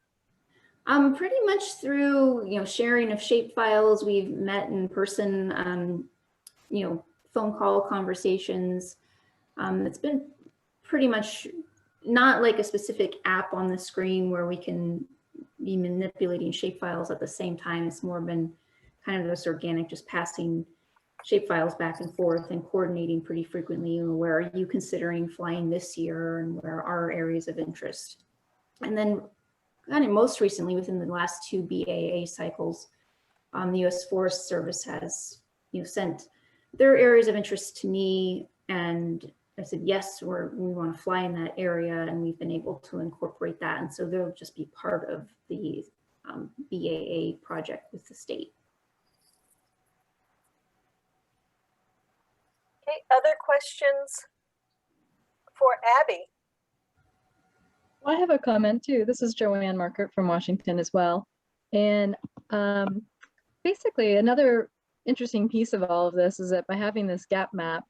Pretty much through, you know, sharing of shape files. We've met in person, you know, phone call conversations. It's been pretty much not like a specific app on the screen where we can be manipulating shape files at the same time. It's more been kind of this organic, just passing shape files back and forth and coordinating pretty frequently. You know, where are you considering flying this year, and where are our areas of interest? And then kind of most recently, within the last 2 BAA cycles, the U.S. Forest Service has, you know, sent their areas of interest to me, and I said, yes, we want to fly in that area, and we've been able to incorporate that. And so they'll just be part of the BAA project with the state. Okay, other questions for Abby? I have a comment too. This is Joanne Markert from Washington as well. And basically another interesting piece of all of this is that by having this gap map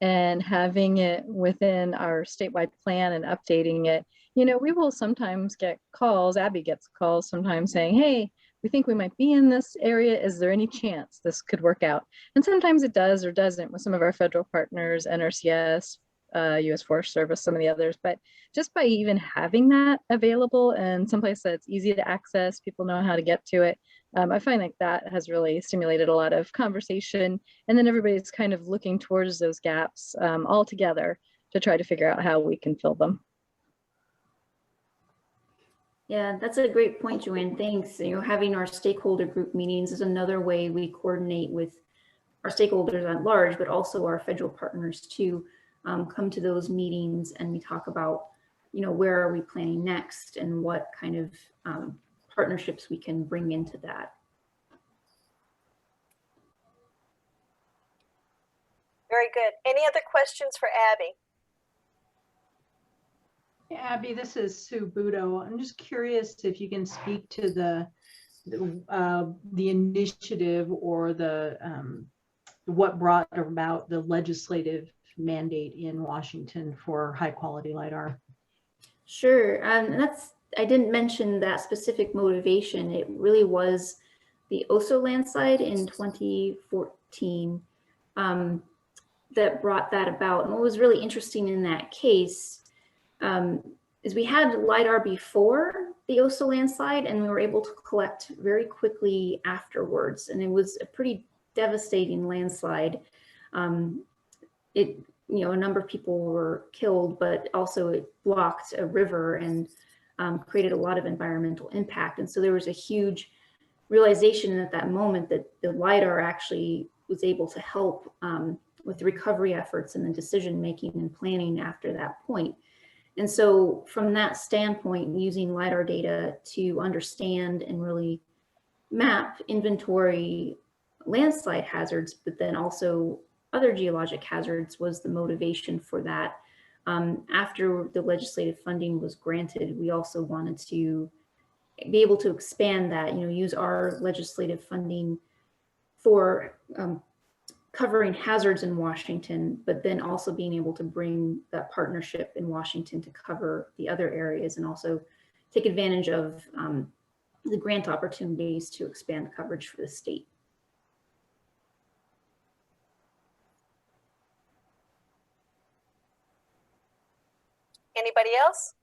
and having it within our statewide plan and updating it, you know, we will sometimes get calls, Abby gets calls sometimes saying, hey, we think we might be in this area. Is there any chance this could work out? And sometimes it does or doesn't with some of our federal partners, NRCS, U.S. Forest Service, some of the others. But just by even having that available and someplace that's easy to access, people know how to get to it, I find like that has really stimulated a lot of conversation. And then everybody's kind of looking towards those gaps all together to try to figure out how we can fill them. Yeah, that's a great point, Joanne. Thanks. You know, having our stakeholder group meetings is another way we coordinate with our stakeholders at large, but also our federal partners to come to those meetings, and we talk about, you know, where are we planning next and what kind of partnerships we can bring into that. Very good. Any other questions for Abby? Yeah, Abby, this is Sue Budo. I'm just curious if you can speak to the initiative or the what brought about the legislative mandate in Washington for high quality LiDAR. Sure, I didn't mention that specific motivation. It really was the Oso landslide in 2014 that brought that about. And what was really interesting in that case is we had LiDAR before the Oso landslide, and we were able to collect very quickly afterwards. And it was a pretty devastating landslide. A number of people were killed, but also it blocked a river and created a lot of environmental impact. And so there was a huge realization at that moment that the LiDAR actually was able to help with the recovery efforts and the decision making and planning after that point. And so from that standpoint, using LiDAR data to understand and really map, inventory landslide hazards, but then also other geologic hazards was the motivation for that. After the legislative funding was granted, we also wanted to be able to expand that, use our legislative funding for covering hazards in Washington, but then also being able to bring that partnership in Washington to cover the other areas and also take advantage of the grant opportunities to expand coverage for the state. Anybody else?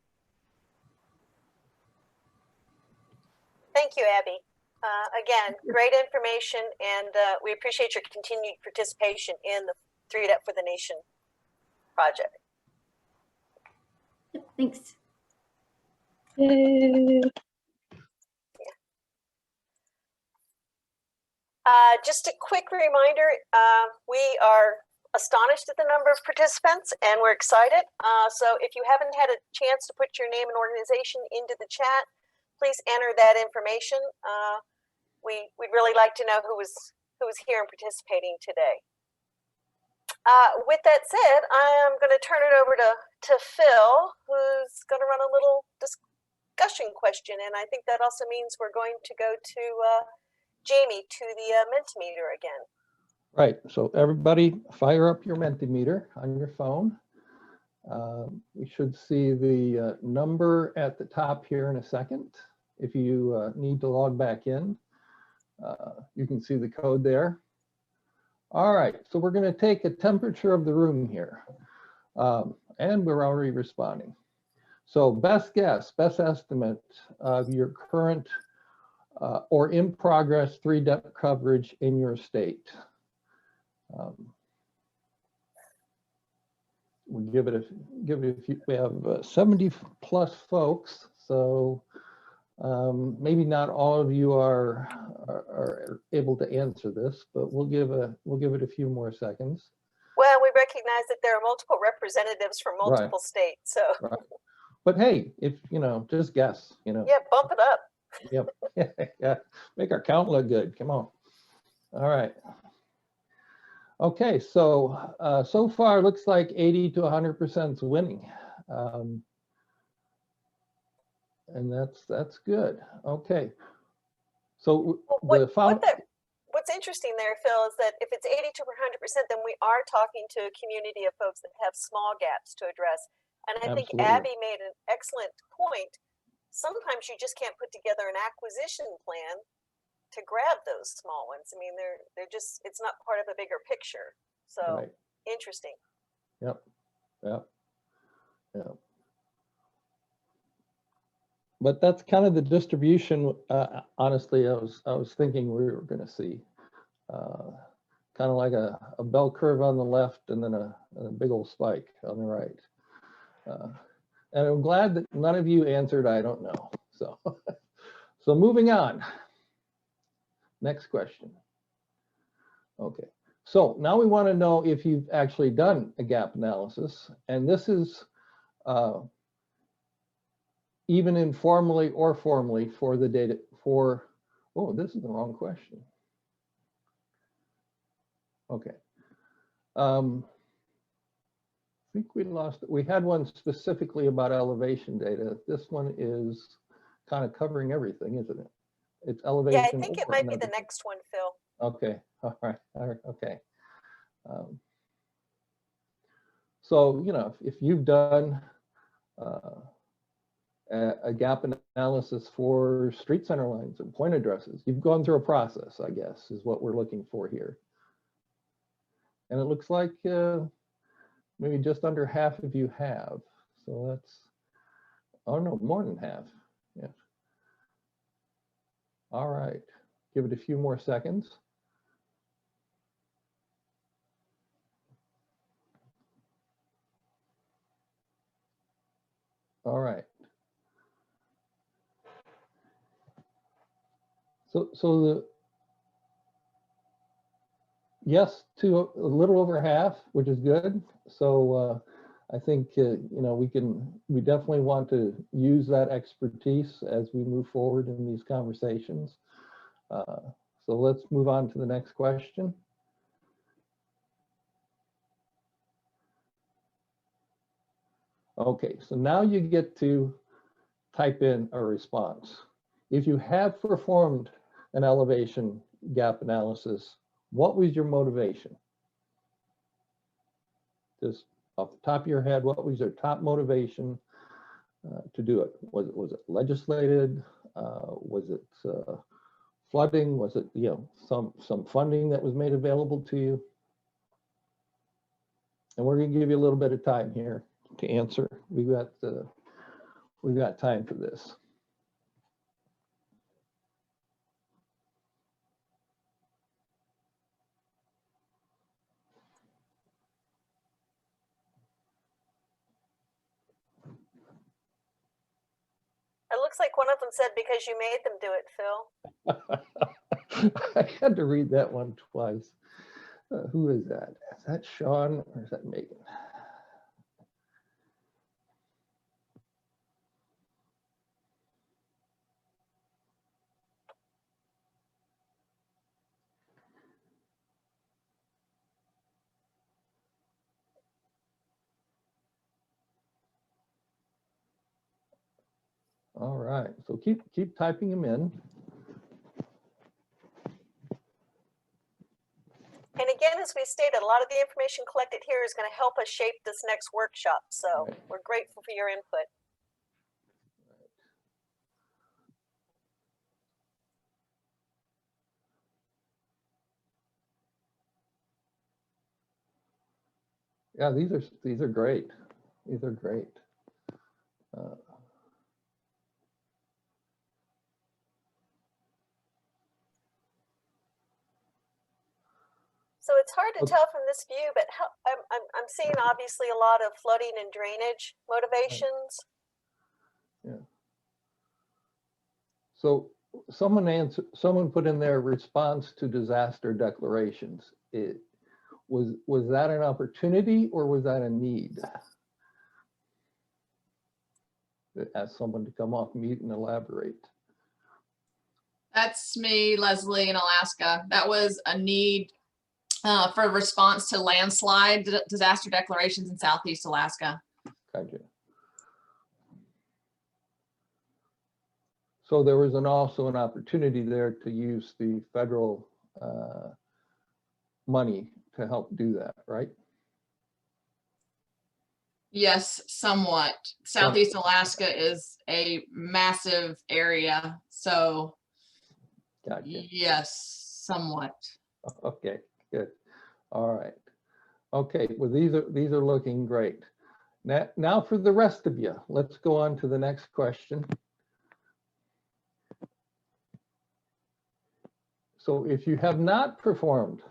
Thank you, Abby. Again, great information, and we appreciate your continued participation in the 3DEP for the Nation project. Yep, thanks. Yay. Just a quick reminder, we are astonished at the number of participants, and we're excited. So if you haven't had a chance to put your name and organization into the chat, please enter that information. We'd really like to know who was here and participating today. With that said, I'm going to turn it over to Phil, who's going to run a little discussion question, and I think that also means we're going to go to Jamie to the Mentimeter again. Right, so everybody fire up your Mentimeter on your phone. You should see the number at the top here in a second. If you need to log back in, you can see the code there. All right, so we're going to take a temperature of the room here, and we're already responding. So best guess, best estimate of your current or in progress 3DEP coverage in your state. We give it a few. We have 70 plus folks, so maybe not all of you are able to answer this, but we'll give it a few more seconds. Well, we recognize that there are multiple representatives from multiple states, so. Right. But hey, if just guess. Yeah, bump it up. Yep. Yeah. Make our count look good. Come on. All right. Okay, so so far looks like 80 to 100% is winning, and that's good. Okay, so what's interesting there, Phil, is that if it's 80 to 100%, then we are talking to a community of folks that have small gaps to address. And I think Abby made an excellent point. Sometimes you just can't put together an acquisition plan to grab those small ones. I mean, they're just, it's not part of a bigger picture. So interesting. Yep. But that's kind of the distribution. Honestly, I was thinking we were going to see kind of like a bell curve on the left and then a big old spike on the right. And I'm glad that none of you answered, I don't know. So, so moving on. Next question. Okay, so now we want to know if you've actually done a gap analysis, and this is even informally or formally for the data for, oh, this is the wrong question. Okay. I think we lost it. We had one specifically about elevation data. This one is kind of covering everything, isn't it? It's elevation. Yeah, I think it or might be the another- next one, Phil. Okay, all right, okay. So, you know, if you've done a gap analysis for street center lines and point addresses, you've gone through a process, I guess, is what we're looking for here. And it looks like maybe just under half of you have. So that's, oh no, more than half. Yeah. All right, give it a few more seconds. All right. So the yes to a little over half, which is good. So I think you know, we definitely want to use that expertise as we move forward in these conversations. So let's move on to the next question. Okay, so now you get to type in a response. If you have performed an elevation gap analysis, what was your motivation? Just off the top of your head, what was your top motivation to do it? Was it legislated? Was it flooding? Was it, you know, some funding that was made available to you? And we're going to give you a little bit of time here to answer. We've got time for this. It looks like one of them said because you made them do it, Phil. I had to read that one twice. Who is that? Is that Sean or is that Megan? All right, so keep typing them in. And again, as we stated, a lot of the information collected here is going to help us shape this next workshop. So Right. we're grateful for your input. Yeah, these are great. These are great. So it's hard to Okay. tell from this view, but I'm seeing obviously a lot of flooding and drainage motivations. Yeah. So someone put in their response to disaster declarations. Was that an opportunity or was that a need? Ask someone to come off mute and elaborate. That's me, Leslie, in Alaska. That was a need for a response to landslide disaster declarations in Southeast Alaska. Gotcha. So there was also an opportunity there to use the federal money to help do that, right? Yes, somewhat. Southeast Alaska is a massive area, so Gotcha. yes, somewhat. Okay, good. All right. Okay, well, these are looking great. Now for the rest of you, let's go on to the next question. So if you have not performed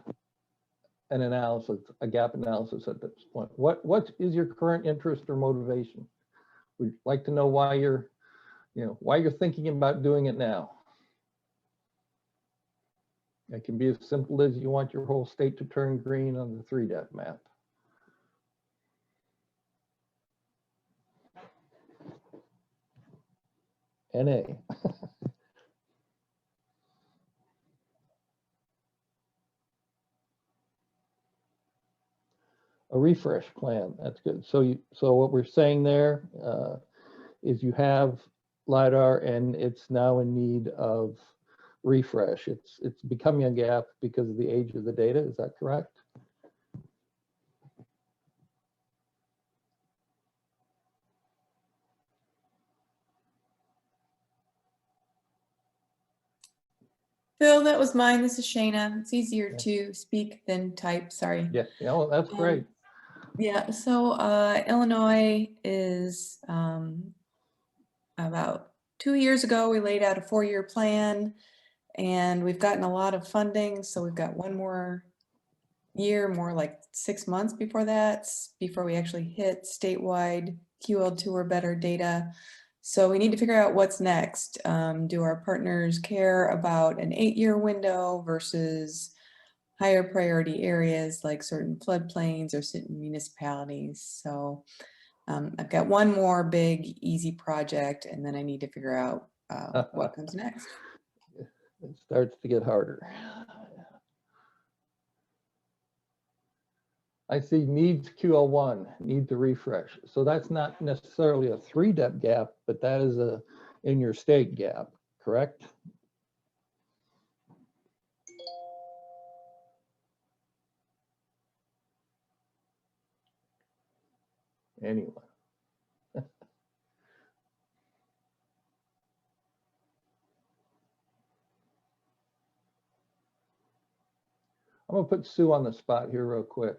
an analysis, a gap analysis at this point, what is your current interest or motivation? We'd like to know why you're why you're thinking about doing it now. It can be as simple as you want your whole state to turn green on the 3-depth map. NA. A refresh plan, that's good. So what we're saying there is you have LiDAR and it's now in need of refresh. It's becoming a gap because of the age of the data, is that correct? Phil, that was mine. This is Shayna. It's easier to speak than type, sorry. Yeah, well, that's great. Yeah, so Illinois is about 2 years ago, we laid out a 4-year plan and we've gotten a lot of funding. So we've got 1 more year, more like 6 months before that, before we actually hit statewide QL2 or better data. So we need to figure out what's next. Do our partners care about an 8-year window versus higher priority areas like certain floodplains or certain municipalities? So I've got 1 more big, easy project, and then I need to figure out what comes next. It starts to get harder. I see needs QL1, need to refresh. So that's not necessarily a 3-depth gap, but that is a in your state gap, correct? Anyway. I'm gonna put Sue on the spot here real quick.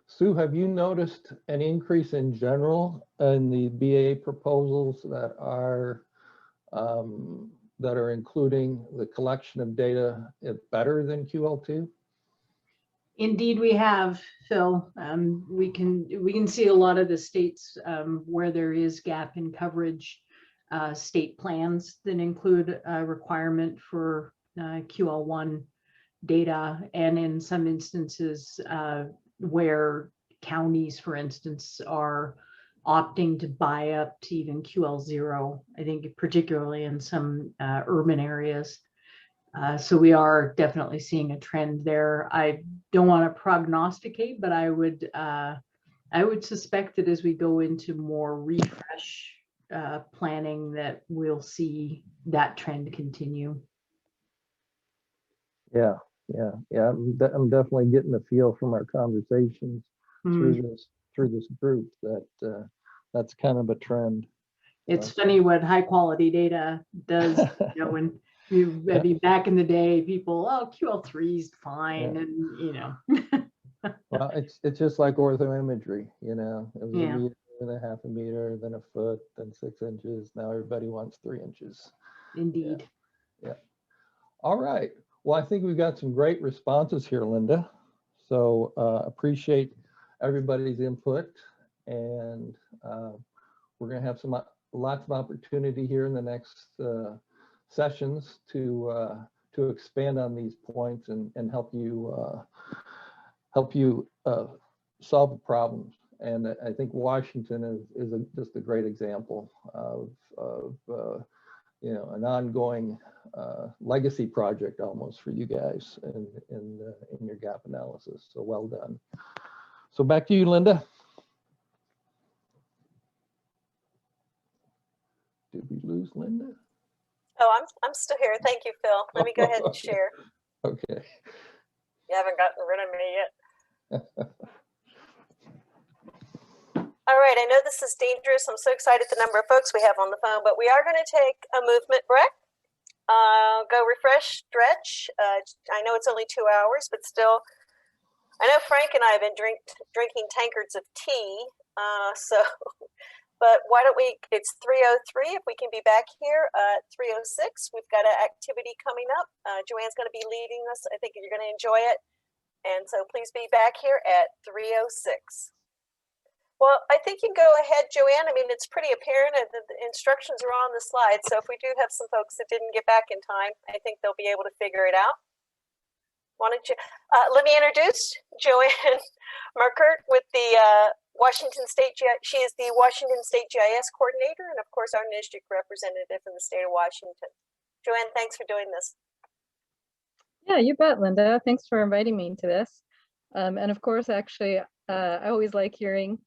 Sue, have you noticed an increase in general in the BAA proposals that are including the collection of data better than QL2? Indeed, we have, Phil. We can see a lot of the states where there is gap in coverage, state plans that include a requirement for QL1 data, and in some instances where counties, for instance, are opting to buy up to even QL0, I think particularly in some urban areas. So we are definitely seeing a trend there. I don't want to prognosticate, but I would suspect that as we go into more refresh planning, that we'll see that trend continue. Yeah. I'm definitely getting a feel from our conversations through this group that that's kind of a trend. It's funny what high quality data does. When maybe back in the day, people, oh, QL3 is fine, and Well, it's just like orthoimagery, it was a Yeah. meter and a half a meter, then a foot, then 6 inches. Now everybody wants 3 inches. Indeed. Yeah. All right. Well, I think we've got some great responses here, Linda. So appreciate everybody's input, and we're going to have lots of opportunity here in the next sessions to expand on these points and help you solve the problems. And I think Washington is just a great example of an ongoing legacy project almost for you guys in your gap analysis. So well done. So back to you, Linda. Did we lose Linda? Oh, I'm still here. Thank you, Phil. Let me go ahead and share. Okay. You haven't gotten rid of me yet. All right, I know this is dangerous. I'm so excited the number of folks we have on the phone, but we are going to take a movement break. Go refresh, stretch. I know it's only 2 hours, but still, I know Frank and I have been drinking tankards of tea. But why don't we, it's 3:03, if we can be back here at 3:06. We've got an activity coming up. Joanne's going to be leading us. I think you're going to enjoy it. And so please be back here at 3:06. Well, I think you can go ahead, Joanne. I mean, it's pretty apparent and the instructions are on the slide. So if we do have some folks that didn't get back in time, I think they'll be able to figure it out. Why don't you, let me introduce Joanne Markert with the Washington State, she is the Washington State GIS coordinator and of course our NSGIC representative in the state of Washington. Joanne, thanks for doing this. Yeah, you bet, Linda. Thanks for inviting me to this. And of course, actually, I always like hearing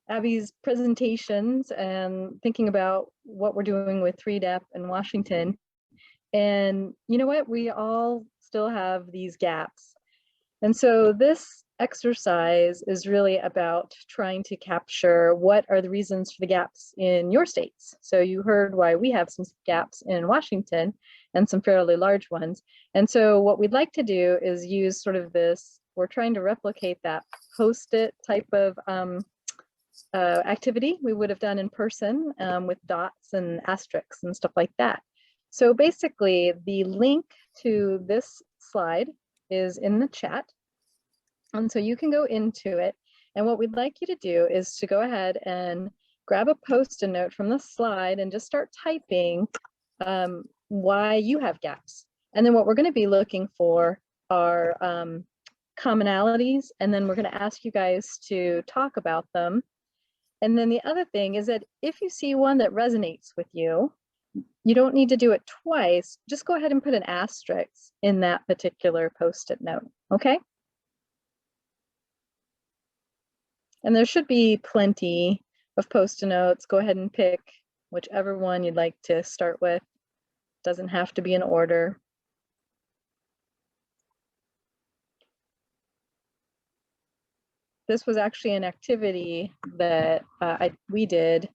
Abby's presentations and thinking about what we're doing with 3DEP in Washington. And you know what? We all still have these gaps. And so this exercise is really about trying to capture what are the reasons for the gaps in your states. So you heard why we have some gaps in Washington and some fairly large ones. And so what we'd like to do is use sort of this, we're trying to replicate that post-it type of activity we would have done in person with dots and asterisks and stuff like that. So basically the link to this slide is in the chat. And so you can go into it. And what we'd like you to do is to go ahead and grab a post-it note from the slide and just start typing why you have gaps. And then what we're going to be looking for are commonalities. And then we're going to ask you guys to talk about them. And then the other thing is that if you see one that resonates with you, you don't need to do it twice. Just go ahead and put an asterisk in that particular post-it note, okay? And there should be plenty of post-it notes. Go ahead and pick whichever one you'd like to start with. Doesn't have to be in order. This was actually an activity that we did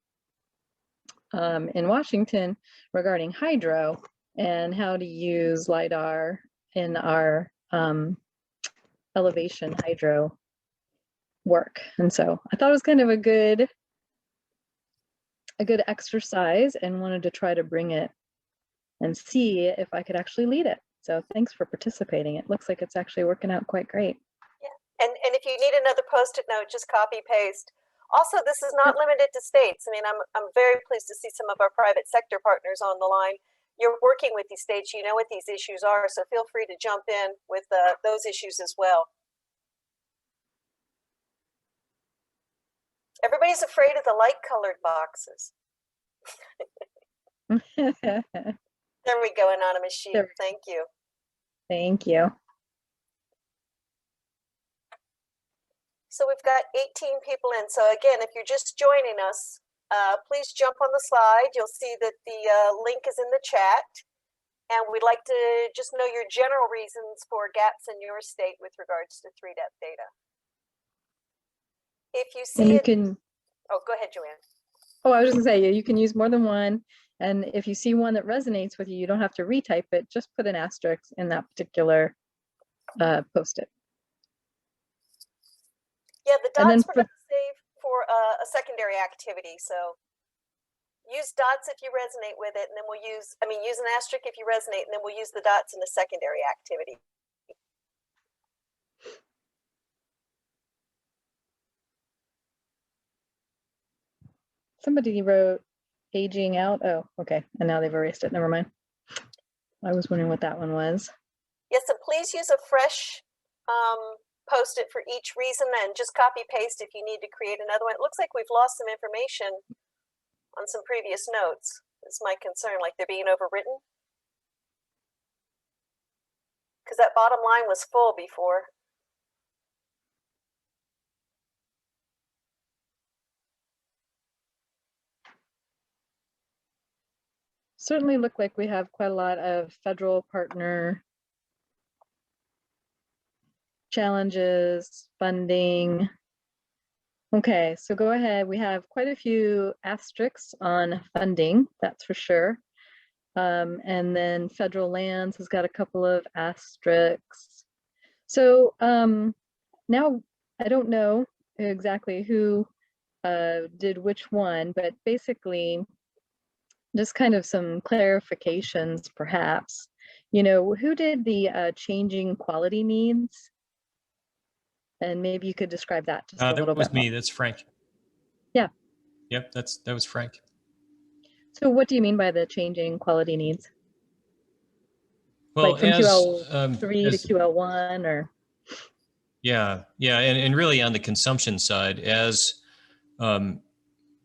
in Washington regarding hydro and how to use LiDAR in our elevation hydro work. And so I thought it was kind of a good exercise and wanted to try to bring it and see if I could actually lead it. So thanks for participating. It looks like it's actually working out quite great. And if you need another post-it note, just copy paste. Also, this is not limited to states. I mean, I'm very pleased to see some of our private sector partners on the line. You're working with these states, you know what these issues are, so feel free to jump in with those issues as well. Everybody's afraid of the light colored boxes. There we go, anonymous sheep. Thank you. Thank you. So we've got 18 people in. So again, if you're just joining us, please jump on the slide. You'll see that the link is in the chat. And we'd like to just know your general reasons for gaps in your state with regards to 3DEP data. If you see and you it, can, oh, go ahead, Joanne. Oh, I was just gonna say, you can use more than one. And if you see one that resonates with you, you don't have to retype it, just put an asterisk in that particular post-it. Yeah, the dots we're going to save for a secondary activity. So use dots if you resonate with it, and then we'll use, use an asterisk if you resonate, and then we'll use the dots in a secondary activity. Somebody wrote aging out. Oh, okay. And now they've erased it. Never mind. I was wondering what that one was. Yes, and please use a fresh post-it for each reason and just copy paste if you need to create another one. It looks like we've lost some information on some previous notes. That's my concern, like they're being overwritten. Because that bottom line was full before. Certainly look like we have quite a lot of federal partner challenges, funding. Okay, so go ahead. We have quite a few asterisks on funding, that's for sure. And then federal lands has got a couple of asterisks. So now I don't know exactly who did which one, but basically just kind of some clarifications perhaps. You know, who did the changing quality needs? And maybe you could describe that just a little bit. That was me, that's Frank. Yep, that was Frank. So what do you mean by the changing quality needs? Well, Like from QL3 to as QL1 or? yeah, and really on the consumption side, as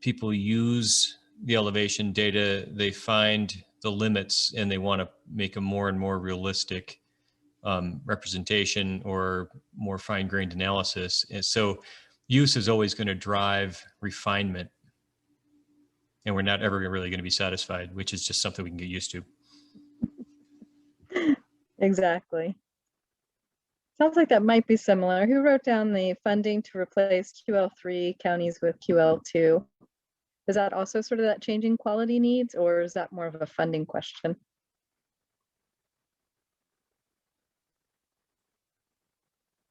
people use the elevation data, they find the limits and they want to make a more and more realistic representation or more fine-grained analysis. And so use is always going to drive refinement. And we're not ever really going to be satisfied, which is just something we can get used to. Exactly. Sounds like that might be similar. Who wrote down the funding to replace QL3 counties with QL2? Is that also sort of that changing quality needs, or is that more of a funding question?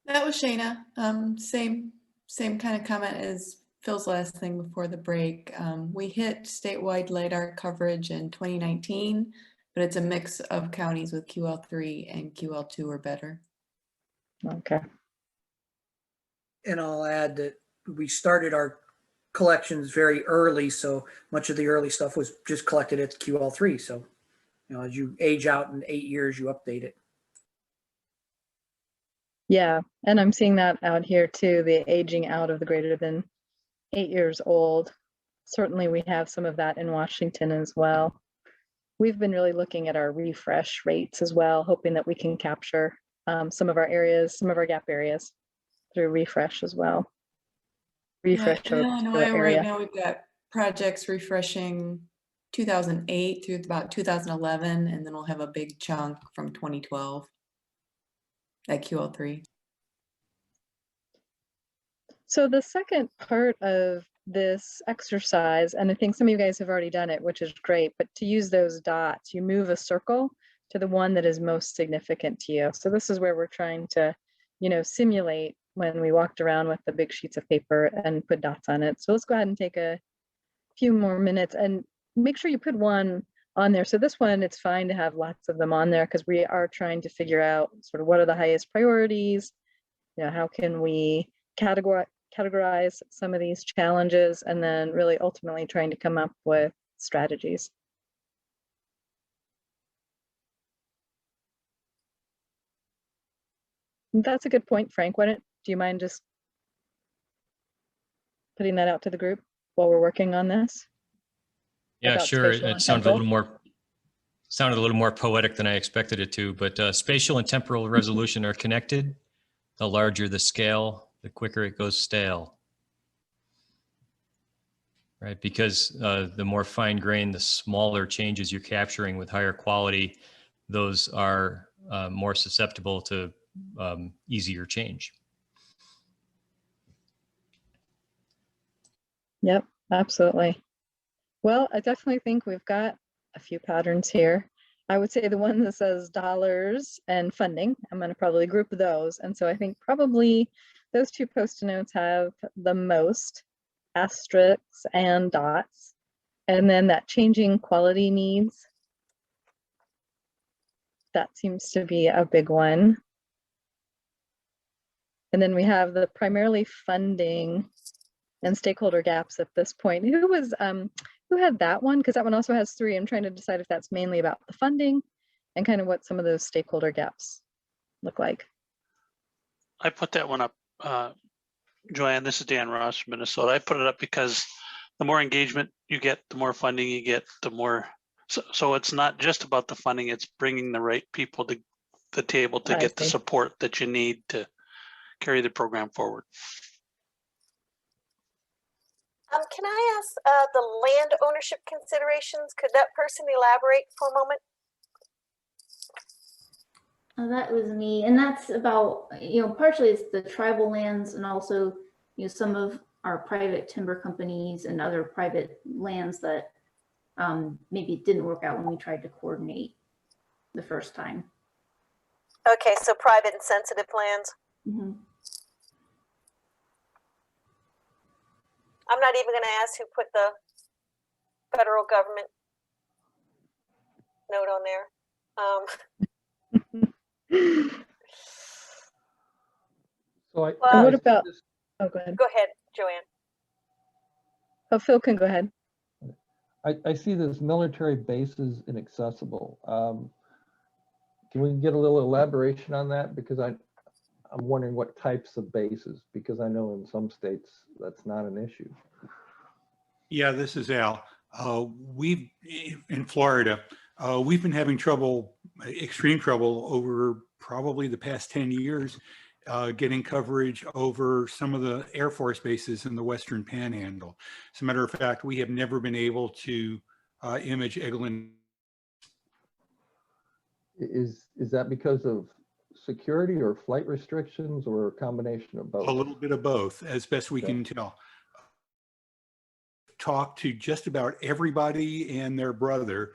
That was Shayna. Same kind of comment as Phil's last thing before the break. We hit statewide LiDAR coverage in 2019, but it's a mix of counties with QL3 and QL2 or better. Okay. And I'll add that we started our collections very early, so much of the early stuff was just collected at QL3. So, as you age out in 8 years, you update it. Yeah, and I'm seeing that out here too, the aging out of the greater than 8 years old. Certainly we have some of that in Washington as well. We've been really looking at our refresh rates as well, hoping that we can capture some of our areas, some of our gap areas through refresh as well. Refresh Yeah, in of Illinois the area. right now we've got projects refreshing 2008 through about 2011, and then we'll have a big chunk from 2012 at QL3. So the second part of this exercise, and I think some of you guys have already done it, which is great, but to use those dots, you move a circle to the one that is most significant to you. So this is where we're trying to, simulate when we walked around with the big sheets of paper and put dots on it. So let's go ahead and take a few more minutes and make sure you put one on there. So this one, it's fine to have lots of them on there because we are trying to figure out sort of what are the highest priorities, how can we categorize some of these challenges, and then really ultimately trying to come up with strategies. That's a good point, Frank. Do you mind just putting that out to the group while we're working on this? Yeah, About sure. spatial It and sounded a temporal? little more poetic than I expected it to, but spatial and temporal resolution are connected. The larger the scale, the quicker it goes stale. Right, because the more fine-grained, the smaller changes you're capturing with higher quality, those are more susceptible to easier change. Yep, absolutely. Well, I definitely think we've got a few patterns here. I would say the one that says dollars and funding, I'm going to probably group those. And so I think probably those two post-it notes have the most asterisks and dots. And then that changing quality needs, that seems to be a big one. And then we have the primarily funding and stakeholder gaps at this point. Who had that one? Because that one also has 3. I'm trying to decide if that's mainly about the funding and kind of what some of those stakeholder gaps look like. I put that one up, Joanne. This is Dan Ross from Minnesota. I put it up because the more engagement you get, the more funding you get, the more. So it's not just about the funding, it's bringing the right people to the table to get the support that you need to carry the program forward. Can I ask the land ownership considerations? Could that person elaborate for a moment? That was me, and that's about, partially it's the tribal lands and also, some of our private timber companies and other private lands that maybe it didn't work out when we tried to coordinate the first time. Okay, so private and sensitive lands. Mm-hmm. I'm not even going to ask who put the federal government note on there. So what about, oh, go ahead. Go ahead, Joanne. Oh, Phil can go ahead. I see this military bases inaccessible. Can we get a little elaboration on that? Because I'm wondering what types of bases, because I know in some states that's not an issue. Yeah, this is Al. We've in Florida, we've been having trouble, extreme trouble over probably the past 10 years, getting coverage over some of the Air Force bases in the Western Panhandle. As a matter of fact, we have never been able to image Eglin. Is that because of security or flight restrictions or a combination of both? A little bit of both, as best we Okay. can tell. Talk to just about everybody and their brother.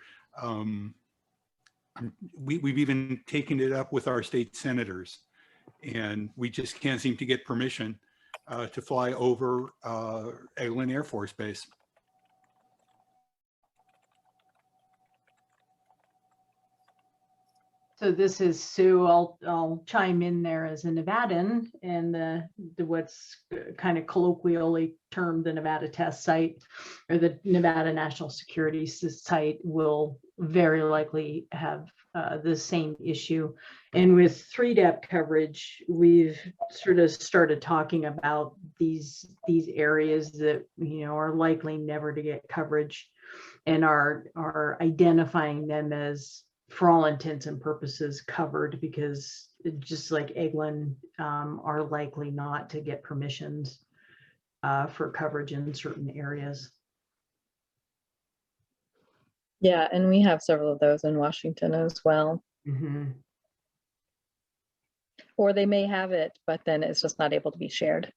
We've even taken it up with our state senators, and we just can't seem to get permission to fly over Eglin Air Force Base. So this is Sue. I'll chime in there as a Nevadan, and the what's kind of colloquially termed the Nevada test site, or the Nevada National Security Site, will very likely have the same issue. And with 3DEP coverage, we've sort of started talking about these areas that, you know, are likely never to get coverage, and are identifying them as, for all intents and purposes, covered, because just like Eglin, are likely not to get permissions for coverage in certain areas. Yeah, and we have several of those in Washington as well. Mm-hmm. Or they may have it, but then it's just not able to be shared.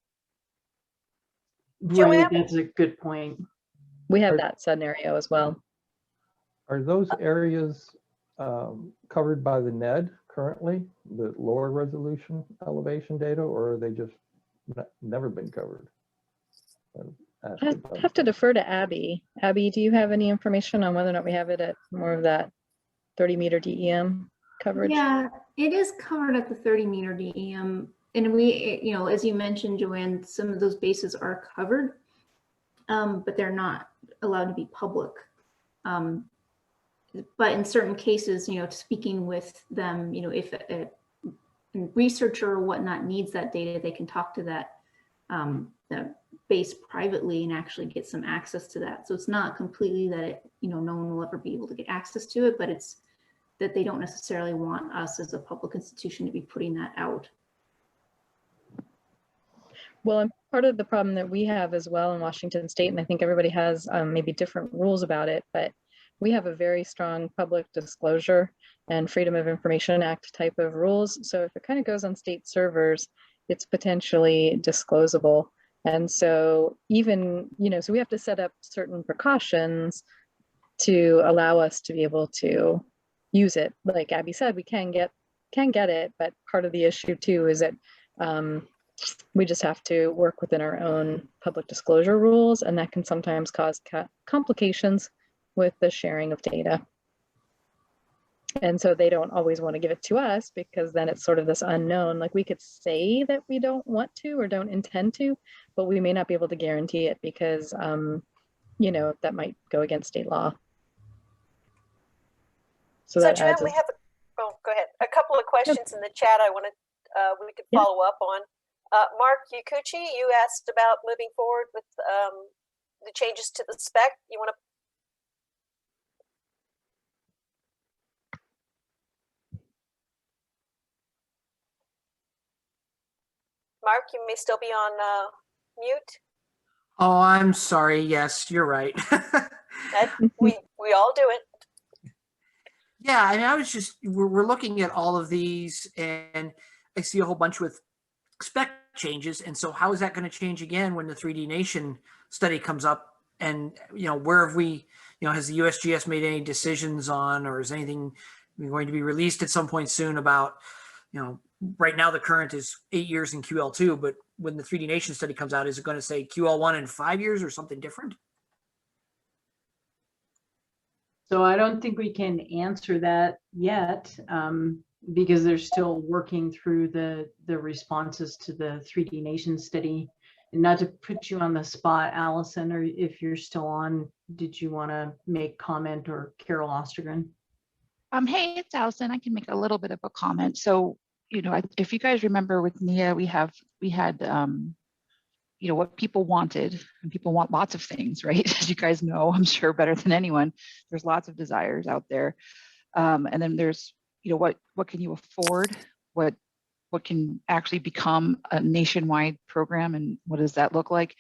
Right, that's a good point. We have that scenario as well. Are those areas covered by the NED currently, the lower resolution elevation data, or are they just never been covered? I have to defer to Abby. Abby, do you have any information on whether or not we have it at more of that 30-meter DEM coverage? Yeah, it is covered at the 30-meter DEM. And we, you know, as you mentioned, Joanne, some of those bases are covered, but they're not allowed to be public. But in certain cases, you know, speaking with them, you know, if a researcher or whatnot needs that data, they can talk to that base privately and actually get some access to that. So it's not completely that it, you know, no one will ever be able to get access to it, but it's that they don't necessarily want us as a public institution to be putting that out. Well, and part of the problem that we have as well in Washington State, and I think everybody has maybe different rules about it, but we have a very strong public disclosure and Freedom of Information Act type of rules. So if it kind of goes on state servers, it's potentially disclosable. And so even, you know, so we have to set up certain precautions to allow us to be able to use it. Like Abby said, we can get it, but part of the issue too is that we just have to work within our own public disclosure rules, and that can sometimes cause complications with the sharing of data. And so they don't always want to give it to us, because then it's sort of this unknown. Like we could say that we don't want to or don't intend to, but we may not be able to guarantee it because, you know, that might go against state law. So Joanne, we have go ahead. A couple of questions in the chat I want to, we could follow up on. Mark Yakuchi, you asked about moving forward with the changes to the spec. You want to? Mark, you may still be on mute. Oh, I'm sorry. Yes, you're right. we all do it. Yeah, I mean, I was just, we're looking at all of these, and I see a whole bunch with spec changes. And so how is that going to change again when the 3D Nation study comes up? And, you know, where have we, you know, has the USGS made any decisions on, or is anything going to be released at some point soon about, you know, right now the current is 8 years in QL2, but when the 3D Nation study comes out, is it going to say QL1 in 5 years or something different? So I don't think we can answer that yet, because they're still working through the responses to the 3D Nation study. not to put you on the spot, Allison, or if you're still on, did you want to make comment, or Carol Ostergren? Hey, it's Allison. I can make a little bit of a comment. So, if you guys remember with NIA, we had, what people wanted, and people want lots of things, right? As you guys know, I'm sure better than anyone, there's lots of desires out there. And then there's, what can you afford? What can actually become a nationwide program, and what does that look like?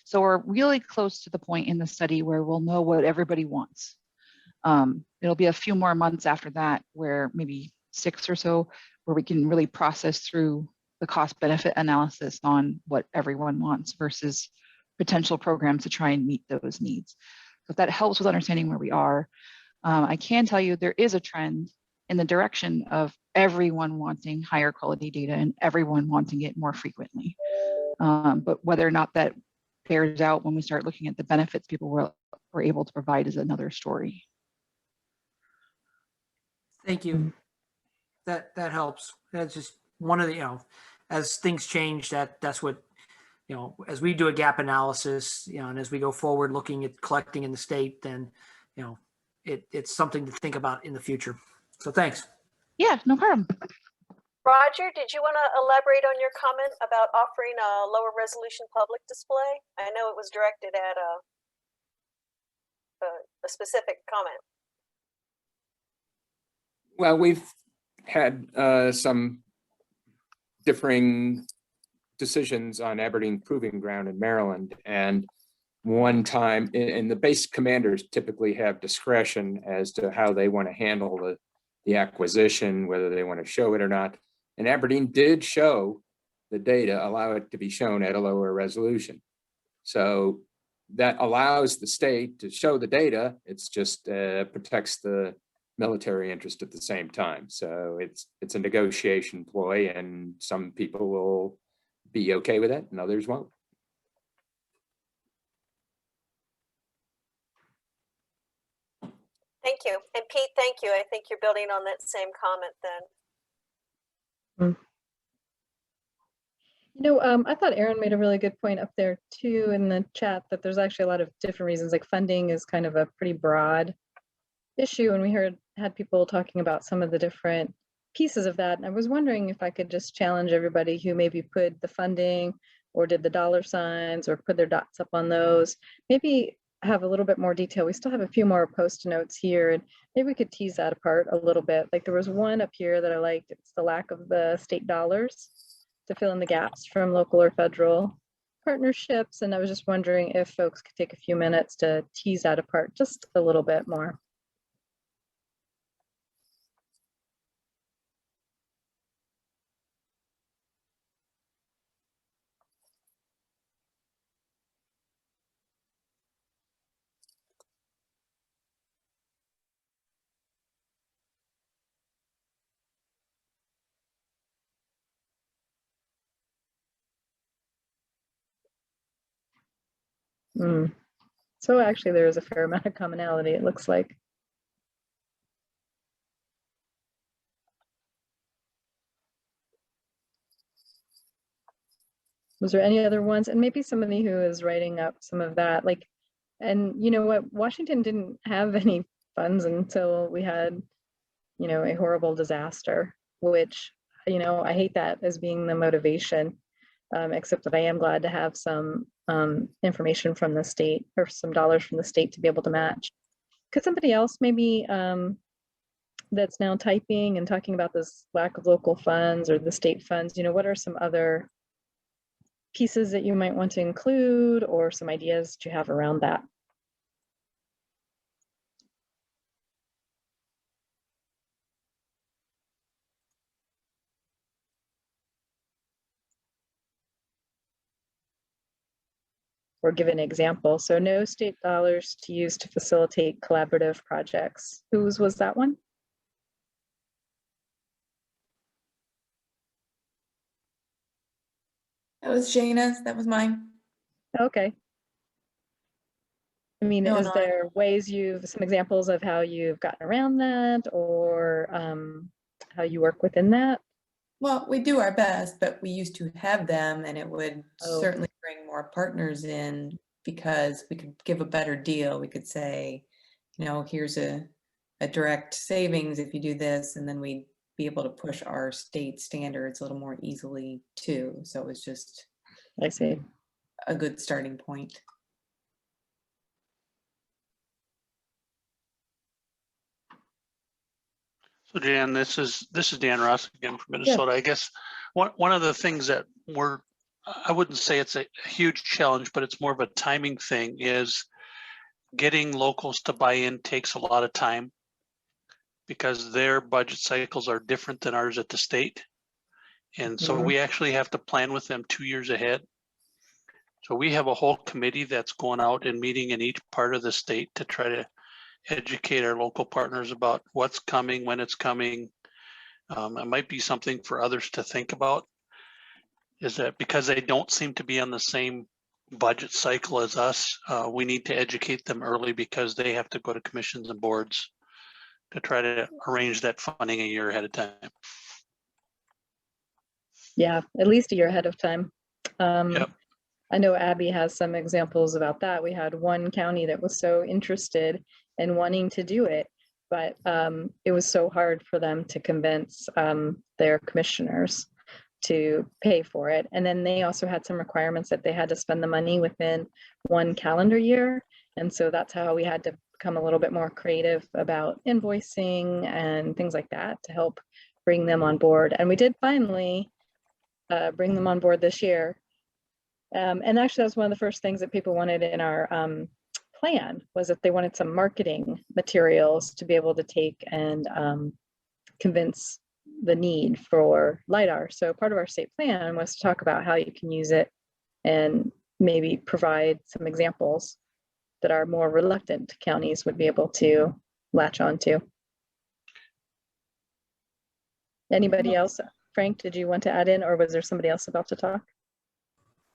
So we're really close to the point in the study where we'll know what everybody wants. It'll be a few more months after that, where maybe 6 or so, where we can really process through the cost benefit analysis on what everyone wants versus potential programs to try and meet those needs. So if that helps with understanding where we are, I can tell you there is a trend in the direction of everyone wanting higher quality data and everyone wanting it more frequently. But whether or not that bears out when we start looking at the benefits people were able to provide is another story. Thank you. That helps. That's just one of the, as things change, that's what, as we do a gap analysis, and as we go forward looking at collecting in the state, then, it's something to think about in the future. So thanks. Yeah, no problem. Roger, did you want to elaborate on your comment about offering a lower resolution public display? I know it was directed at a specific comment. Well, we've had some differing decisions on Aberdeen Proving Ground in Maryland, and one time, and the base commanders typically have discretion as to how they want to handle the acquisition, whether they want to show it or not. And Aberdeen did show the data, allow it to be shown at a lower resolution. So that allows the state to show the data. It's just protects the military interest at the same time. So it's a negotiation ploy, and some people will be okay with it and others won't. Thank you. And Pete, thank you. I think you're building on that same comment then. I thought Aaron made a really good point up there too in the chat, that there's actually a lot of different reasons. Like funding is kind of a pretty broad issue, and we had people talking about some of the different pieces of that. And I was wondering if I could just challenge everybody who maybe put the funding or did the dollar signs or put their dots up on those, maybe have a little bit more detail. We still have a few more post notes here, and maybe we could tease that apart a little bit. Like there was one up here that I liked. It's the lack of the state dollars to fill in the gaps from local or federal partnerships. And I was just wondering if folks could take a few minutes to tease that apart just a little bit more. So actually there is a fair amount of commonality, it looks like. Was there any other ones? And maybe somebody who is writing up some of that, like, and you know what, Washington didn't have any funds until we had, a horrible disaster, which, I hate that as being the motivation, except that I am glad to have some information from the state or some dollars from the state to be able to match. Could somebody else maybe that's now typing and talking about this lack of local funds or the state funds, what are some other pieces that you might want to include or some ideas that you have around that? Or give an example. So no state dollars to use to facilitate collaborative projects. Whose was that one? That was Jana's. That was mine. Okay. I mean, No, is no, there ways some examples of how you've gotten around that or how you work within that? Well, we do our best, but we used to have them, and it would Oh. certainly bring more partners in because we could give a better deal. We could say, you know, here's a direct savings if you do this, and then we'd be able to push our state standards a little more easily too. So it was just I see. a good starting point. So Jan, this is Dan Ross again from Minnesota. I guess one of the things that I wouldn't say it's a huge challenge, but it's more of a timing thing, is getting locals to buy in takes a lot of time because their budget cycles are different than ours at the state. And so we actually have to plan with them 2 years ahead. So we have a whole committee that's going out and meeting in each part of the state to try to educate our local partners about what's coming, when it's coming. It might be something for others to think about, is that because they don't seem to be on the same budget cycle as us, we need to educate them early because they have to go to commissions and boards to try to arrange that funding a year ahead of time. Yeah, at least a year ahead of time. Yep. I know Abby has some examples about that. We had one county that was so interested in wanting to do it, but it was so hard for them to convince their commissioners to pay for it. And then they also had some requirements that they had to spend the money within 1 calendar year. And so that's how we had to become a little bit more creative about invoicing and things like that to help bring them on board. And we did finally bring them on board this year. And actually, that was one of the first things that people wanted in our plan, was that they wanted some marketing materials to be able to take and convince the need for LiDAR. So part of our state plan was to talk about how you can use it and maybe provide some examples that our more reluctant counties would be able to latch onto. Anybody else? Frank, did you want to add in, or was there somebody else about to talk?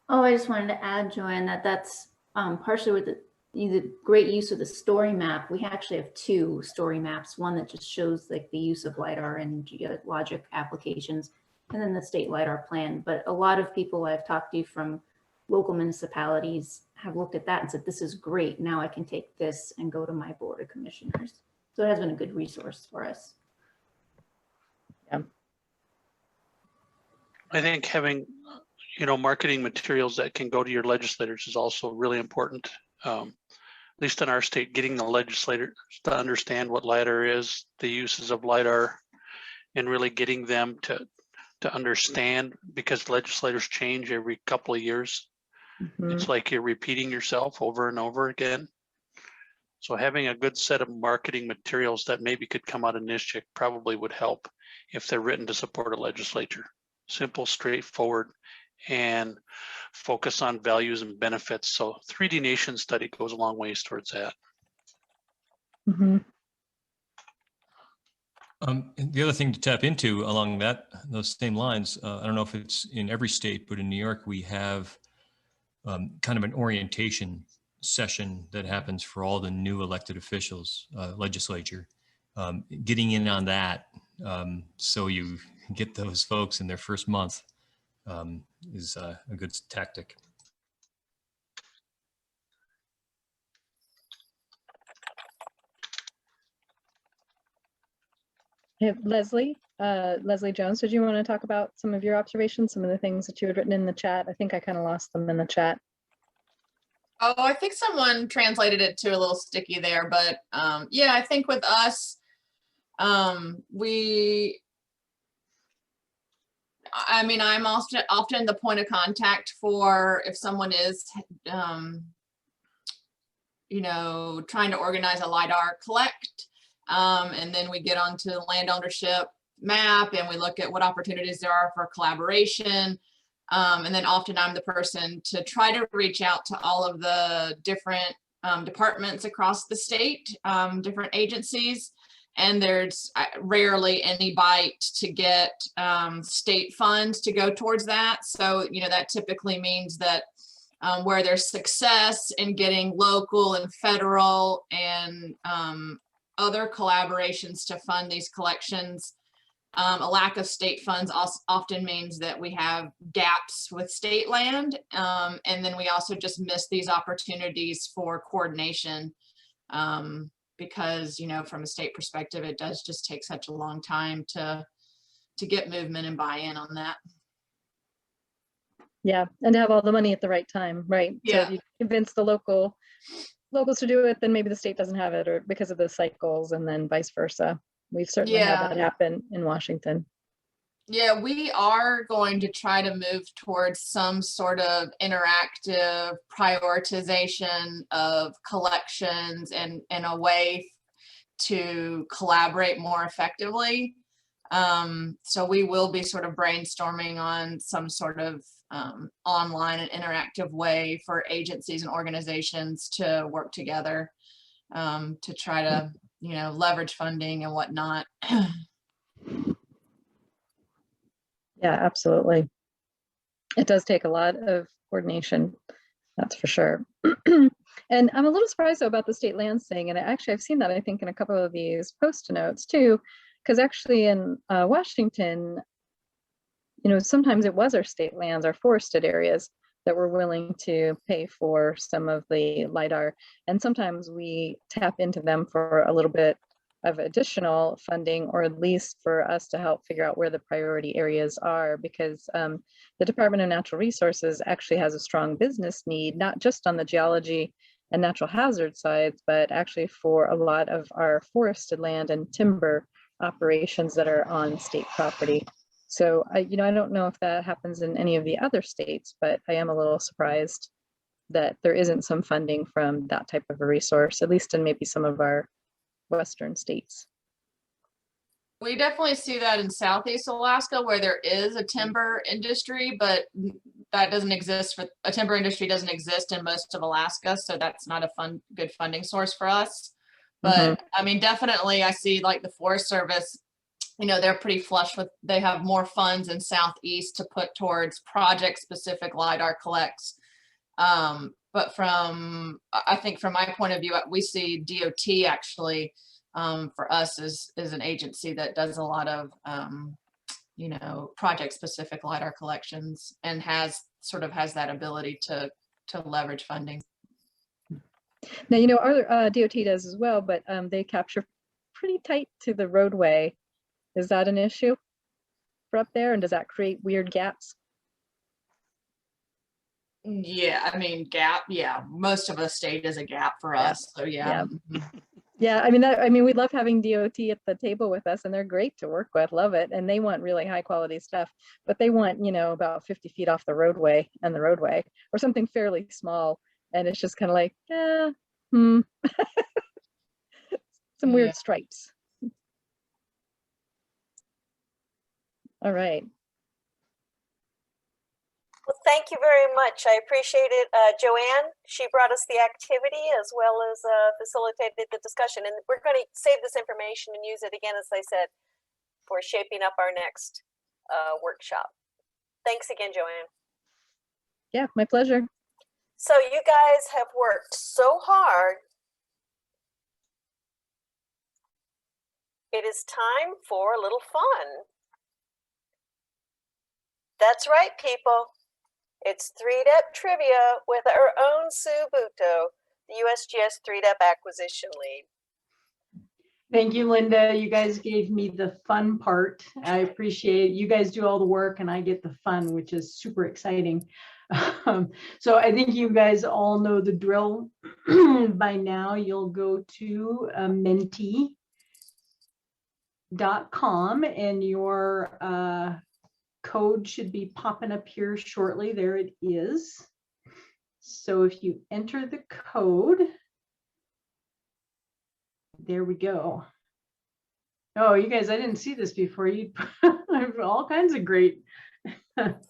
Oh, I just wanted to add, Joanne, that's partially with the great use of the story map. We actually have 2 story maps, one that just shows like the use of LiDAR and geologic applications, and then the state LiDAR plan. But a lot of people I've talked to from local municipalities have looked at that and said, this is great. Now I can take this and go to my board of commissioners. So it has been a good resource for us. Yeah. I think having, marketing materials that can go to your legislators is also really important. At least in our state, getting the legislators to understand what LiDAR is, the uses of LiDAR, and really getting them to understand, because legislators change every couple of years. It's like you're repeating yourself over and over again. So having a good set of marketing materials that maybe could come out of NSGIC probably would help if they're written to support a legislature. Simple, straightforward, and focus on values and benefits. So 3D Nation study goes a long ways towards that. And the other thing to tap into along those same lines, I don't know if it's in every state, but in New York, we have kind of an orientation session that happens for all the new elected officials, legislature, getting in on that. So you get those folks in their first month is a good tactic. Leslie Jones, did you want to talk about some of your observations, some of the things that you had written in the chat? I think I kind of lost them in the chat. Oh, I think someone translated it to a little sticky there, but yeah, I think with us, I'm often the point of contact for if someone is, trying to organize a LiDAR collect. And then we get onto the land ownership map and we look at what opportunities there are for collaboration. And then often I'm the person to try to reach out to all of the different departments across the state, different agencies. And there's rarely any bite to get state funds to go towards that. So, that typically means that where there's success in getting local and federal and other collaborations to fund these collections, A lack of state funds often means that we have gaps with state land. And then we also just miss these opportunities for coordination because, you know, from a state perspective, it does just take such a long time to get movement and buy-in on that. Yeah, and to have all the money at the right time, right? So Yeah. if you convince the locals to do it, then maybe the state doesn't have it, or because of the cycles, and then vice versa. We've certainly had that happen in Washington. Yeah, we are going to try to move towards some sort of interactive prioritization of collections and a way to collaborate more effectively. So we will be sort of brainstorming on some sort of online and interactive way for agencies and organizations to work together to try to, you know, leverage funding and whatnot. Yeah, absolutely. It does take a lot of coordination, that's for sure. And I'm a little surprised though about the state lands thing. And actually I've seen that, I think, in a couple of these post notes too, because actually in Washington, you know, sometimes it was our state lands, our forested areas that were willing to pay for some of the LiDAR. And sometimes we tap into them for a little bit of additional funding, or at least for us to help figure out where the priority areas are, because the Department of Natural Resources actually has a strong business need, not just on the geology and natural hazard sides, but actually for a lot of our forested land and timber operations that are on state property. So I don't know if that happens in any of the other states, but I am a little surprised that there isn't some funding from that type of a resource, at least in maybe some of our Western states. We definitely see that in Southeast Alaska, where there is a timber industry, but that doesn't exist for a timber industry doesn't exist in most of Alaska. So that's not a good funding source for us. But I mean, definitely I see like the Forest Service, you know, they're pretty flush with, they have more funds in Southeast to put towards project specific LiDAR collects. But I think from my point of view, we see DOT actually for us is an agency that does a lot of, you know, project specific LiDAR collections and has that ability to leverage funding. Now, you know, our DOT does as well, but they capture pretty tight to the roadway. Is that an issue for up there? And does that create weird gaps? Yeah, I mean, gap. Yeah, most of the state is a gap for us. So yeah. Yeah, I mean, we love having DOT at the table with us, and they're great to work with. Love it, and they want really high quality stuff, but they want, you know, about 50 feet off the roadway or something fairly small, and it's just kind of like, some weird stripes. All right. Well, thank you very much. I appreciate it. Joanne, she brought us the activity as well as facilitated the discussion. And we're going to save this information and use it again, as I said, for shaping up our next workshop. Thanks again, Joanne. Yeah, my pleasure. So you guys have worked so hard. It is time for a little fun. That's right, people. It's 3DEP trivia with our own Sue Buto, the USGS 3DEP acquisition lead. Thank you, Linda. You guys gave me the fun part. I appreciate it. You guys do all the work and I get the fun, which is super exciting. So I think you guys all know the drill by now. You'll go to menti.com and your code should be popping up here shortly. There it is. So if you enter the code, there we go. Oh, you guys, I didn't see this before. You have all kinds of great. Volcanoes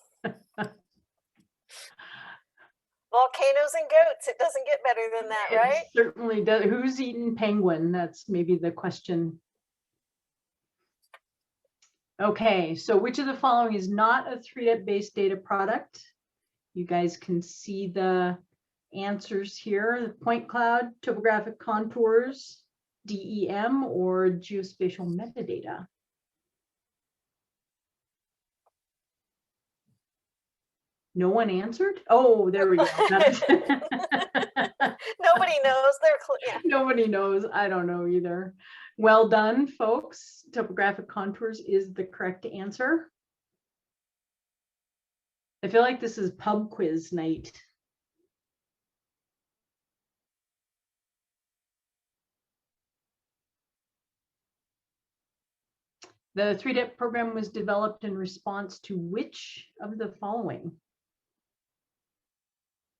and goats. It doesn't get better than that, right? It certainly does. Who's eating penguin? That's maybe the question. Okay, so which of the following is not a 3DEP based data product? You guys can see the answers here: the point cloud, topographic contours, DEM, or geospatial metadata. No one answered? Oh, there we go. Nobody knows. Yeah. Nobody knows. I don't know either. Well done, folks. Topographic contours is the correct answer. I feel like this is pub quiz night. The 3-DEP program was developed in response to which of the following?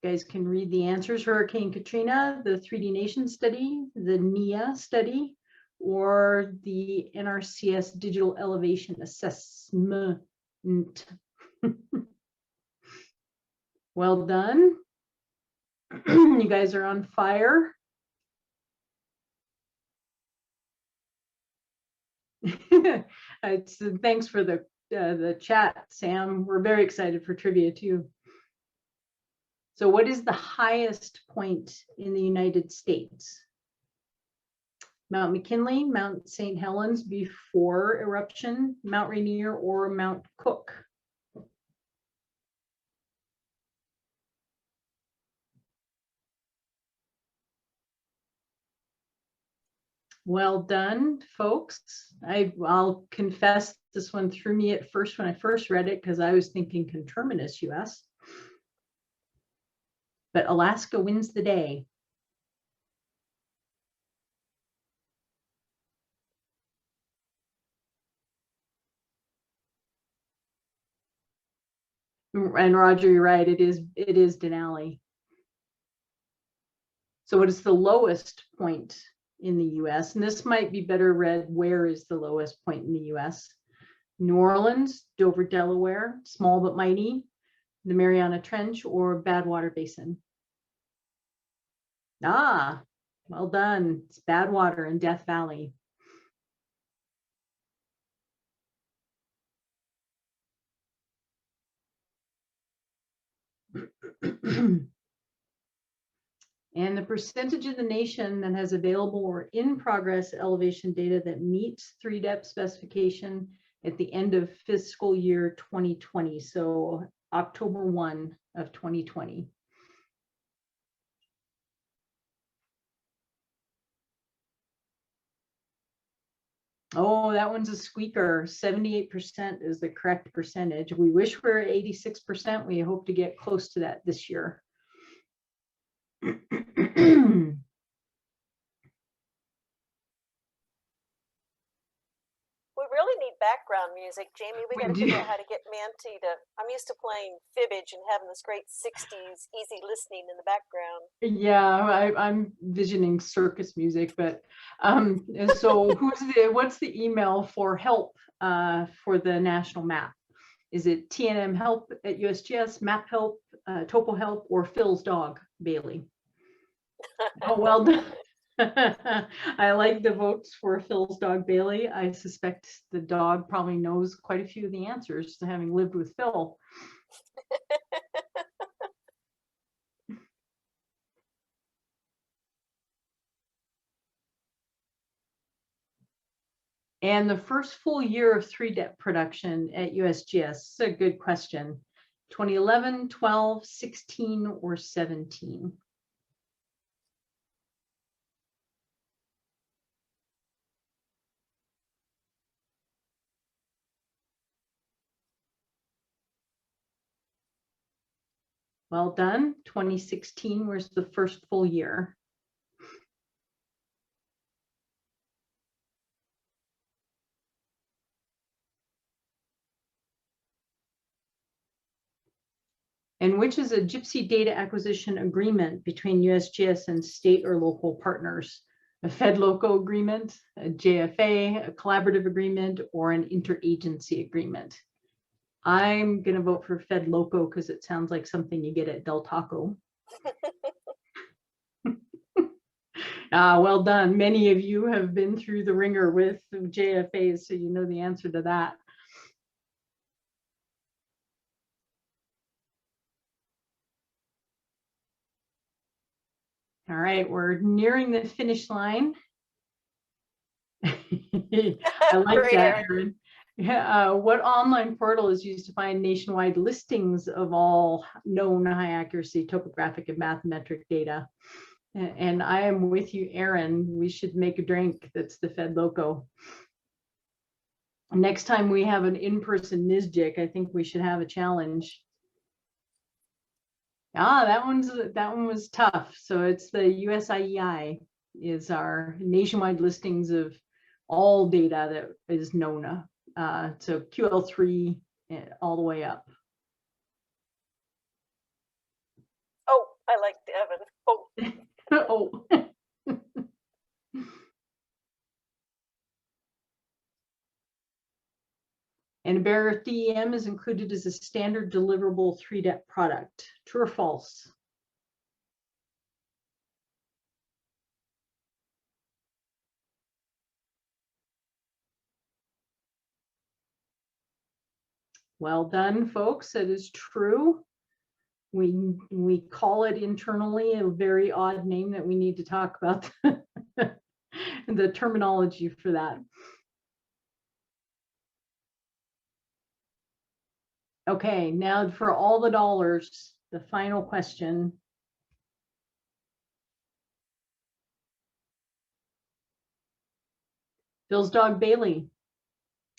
You guys can read the answers. Hurricane Katrina, the 3D Nation study, the NIA study, or the NRCS digital elevation assessment. Well done. You guys are on fire. Thanks for the chat, Sam. We're very excited for trivia too. So what is the highest point in the United States? Mount McKinley, Mount St. Helens before eruption, Mount Rainier, or Mount Cook? Well done, folks. I'll confess this one threw me at first when I first read it because I was thinking conterminous US. But Alaska wins the day. And Roger, you're right, it is Denali. So what is the lowest point in the US? And this might be better read, where is the lowest point in the US? New Orleans, Dover, Delaware, small but mighty, the Mariana Trench, or Badwater Basin? Ah, well done. It's Badwater in Death Valley. And the percentage of the nation that has available or in progress elevation data that meets 3-DEP specification at the end of fiscal year 2020. So October 1 of 2020. Oh, that one's a squeaker. 78% is the correct percentage. We wish we were at 86%. We hope to get close to that this year. We really need background music, Jamie. We got to figure out how to get Manti to. I'm used to playing Fibbage and having this great 60s easy listening in the background. Yeah, I'm visioning circus music, but so what's the email for help for the national map? Is it TNM help at USGS, map help, topo help, or Phil's dog, Bailey? Oh, well done. I like the votes for Phil's dog, Bailey. I suspect the dog probably knows quite a few of the answers to having lived with Phil. And the first full year of 3-DEP production at USGS, this is a good question. 2011, 12, 16, or 17? Well done. 2016 was the first full year. And which is a Gypsy data acquisition agreement between USGS and state or local partners? A FedLoco agreement, a JFA, a collaborative agreement, or an interagency agreement? I'm going to vote for FedLoco because it sounds like something you get at Del Taco. Well done. Many of you have been through the ringer with JFAs, so you know the answer to that. All right, we're nearing the finish line. I like Great, that, Erin. Yeah, what online portal is used to find nationwide listings of all known high accuracy topographic and bathymetric data? And I am with you, Aaron. We should make a drink that's the Fed Loco. Next time we have an in-person NSGIC, I think we should have a challenge. Ah, that one was tough. So it's the USIEI is our nationwide listings of all data that is known. So QL3 all the way up. Oh, I like Evan. Oh. Oh. And a Bear DEM is included as a standard deliverable 3-dep product. True or false? Well done, folks. That is true. We call it internally a very odd name that we need to talk about the terminology for that. Okay, now for all the dollars, the final question. Phil's dog Bailey.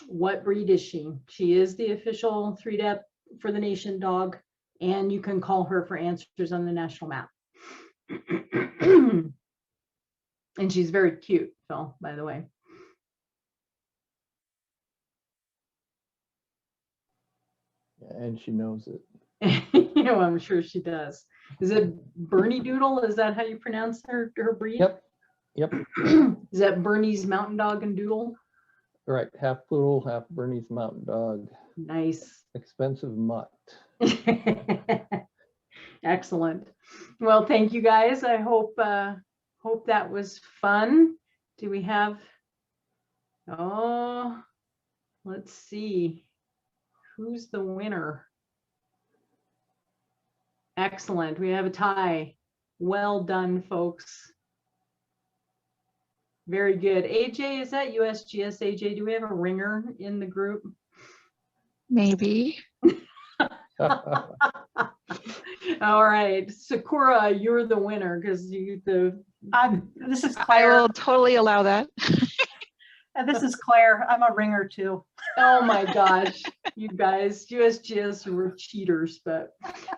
What breed is she? She is the official 3-dep for the nation dog, and you can call her for answers on the national map. And she's very cute, Phil, by the way. And she knows it. You know, I'm sure she does. Is it Bernie Doodle? Is that how you pronounce her breed? Yep. Yep. Is that Bernie's mountain dog and doodle? Right. Half poodle, half Bernese mountain dog. Nice. Expensive mutt. Excellent. Well, thank you guys. I hope that was fun. Do we have, oh, let's see. Who's the winner? Excellent. We have a tie. Well done, folks. Very good. AJ, is that USGS AJ? Do we have a ringer in the group? Maybe. All right, Sakura, you're the winner because this is I Claire. will totally allow that. This is Claire. I'm a ringer too. Oh my gosh, you guys, USGS were cheaters, but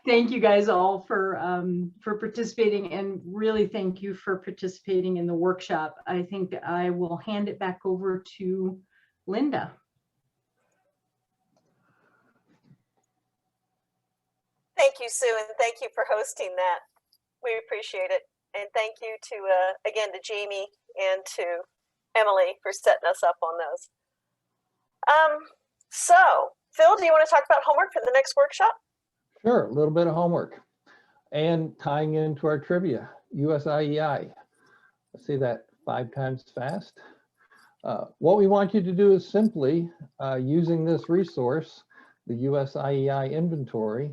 thank you guys all for participating, and really thank you for participating in the workshop. I think I will hand it back over to Linda. Thank you, Sue, and thank you for hosting that. We appreciate it. And thank you to, again, to Jamie and to Emily for setting us up on those. So, Phil, do you want to talk about homework for the next workshop? Sure, a little bit of homework. And tying into our trivia, USIEI. I say that 5 times fast. What we want you to do is simply, using this resource, the USIEI inventory,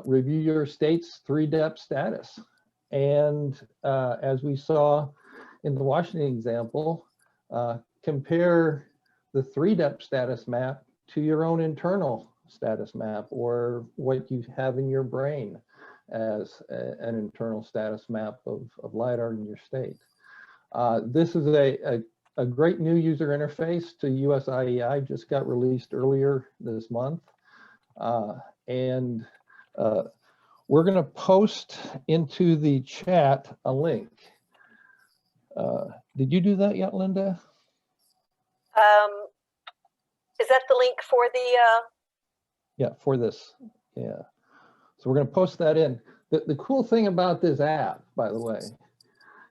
review your state's 3-dep status. And as we saw in the Washington example, compare the 3-dep status map to your own internal status map, or what you have in your brain as an internal status map of LiDAR in your state. This is a great new user interface to USIEI, just got released earlier this month. We're going to post into the chat a link. Did you do that yet, Linda? Is that the link for the? Yeah, for this. Yeah. So we're going to post that in. The cool thing about this app, by the way,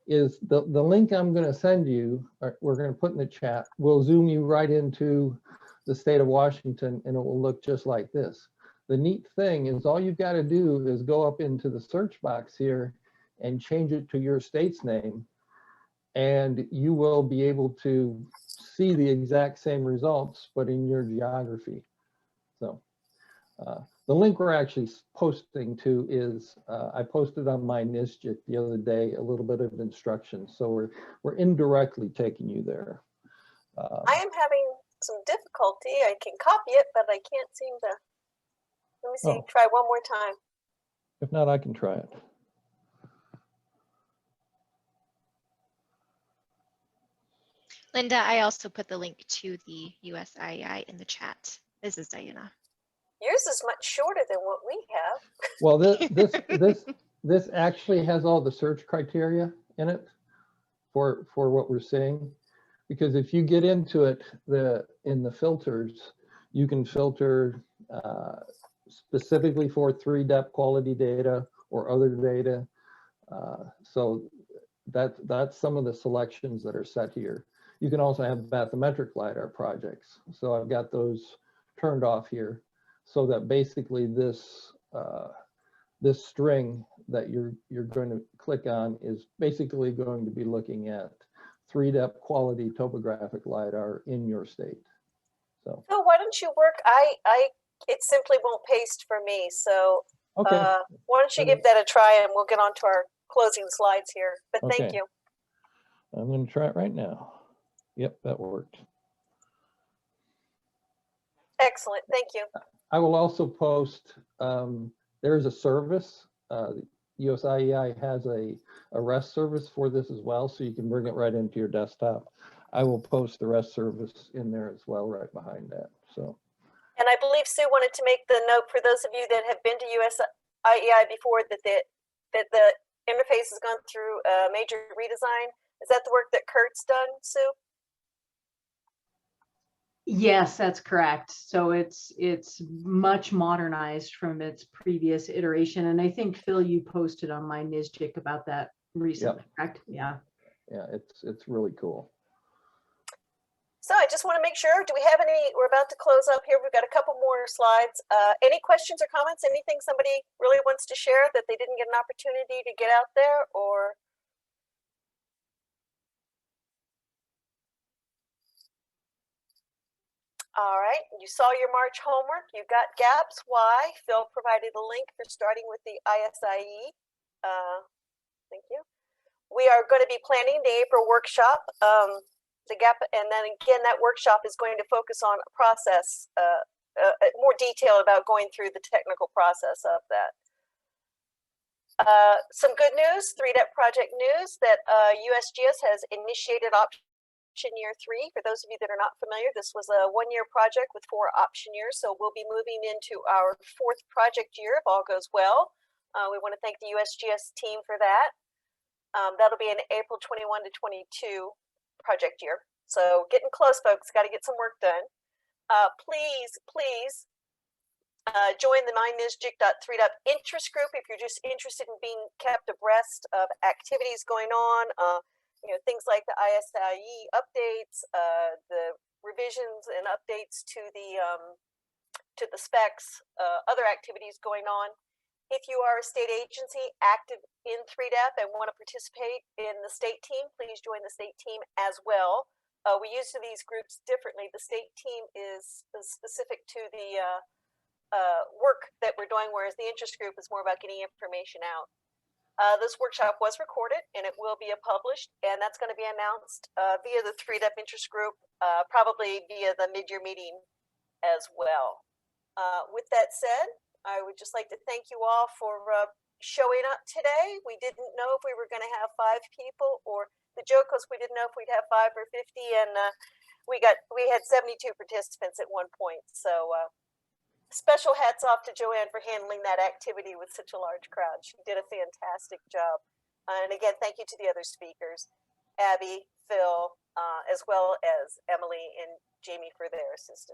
is the link I'm going to send you, or we're going to put in the chat, will zoom you right into the state of Washington, and it will look just like this. The neat thing is all you've got to do is go up into the search box here and change it to your state's name, and you will be able to see the exact same results, but in your geography. So the link we're actually posting to is, I posted on my NSGIC the other day, a little bit of instruction. So we're indirectly taking you there. I am having some difficulty. I can copy it, but I can't seem to. Let me see, Oh. try one more time. If not, I can try it. Linda, I also put the link to the USII in the chat. This is Diana. Yours is much shorter than what we have. Well, this actually has all the search criteria in it for what we're seeing. Because if you get into it, in the filters, you can filter specifically for 3-depth quality data or other data. So that's some of the selections that are set here. You can also have bathymetric LiDAR projects. So I've got those turned off here, so that basically this this string that you're going to click on is basically going to be looking at 3-depth quality topographic LiDAR in your state. So why don't you work? It simply won't paste for me. So okay. Why don't you give that a try, and we'll get on to our closing slides here. But thank Okay. you. I'm going to try it right now. Yep, that worked. Excellent. Thank you. I will also post, there's a service, USIEI has a REST service for this as well, so you can bring it right into your desktop. I will post the REST service in there as well, right behind that. So. And I believe Sue wanted to make the note for those of you that have been to USIEI before that the interface has gone through a major redesign. Is that the work that Kurt's done, Sue? Yes, that's correct. So it's much modernized from its previous iteration. And I think, Phil, you posted on my NSGIC about that recently, correct? Yeah. Yeah, it's really cool. So I just want to make sure, do we have any, we're about to close up here. We've got a couple more slides. Any questions or comments? Anything somebody really wants to share that they didn't get an opportunity to get out there, or? All right, you saw your March homework. You got gaps. Why? Phil provided a link for starting with the ISIE. Thank you. We are going to be planning the April workshop, the gap, and then again, that workshop is going to focus on a process, more detail about going through the technical process of that. Some good news, 3-depth project news, that USGS has initiated option year 3. For those of you that are not familiar, this was a 1-year project with 4 option years. So we'll be moving into our 4th project year if all goes well. We want to thank the USGS team for that. That'll be an April 21 to 22 project year. So getting close, folks. Got to get some work done. Please join the MyNSGIC.3.up interest group if you're just interested in being kept abreast of activities going on. You know, things like the ISIE updates, the revisions and updates to the specs, other activities going on. If you are a state agency active in 3DEP and want to participate in the state team, please join the state team as well. We use these groups differently. The state team is specific to the work that we're doing, whereas the interest group is more about getting information out. This workshop was recorded and it will be published, and that's going to be announced via the 3DEP interest group, probably via the mid-year meeting as well. With that said, I would just like to thank you all for showing up today. We didn't know if we were going to have 5 people, or the joke was we didn't know if we'd have 5 or 50, and we had 72 participants at one point. So special hats off to Joanne for handling that activity with such a large crowd. She did a fantastic job. And again, thank you to the other speakers, Abby, Phil, as well as Emily and Jamie for their assistance.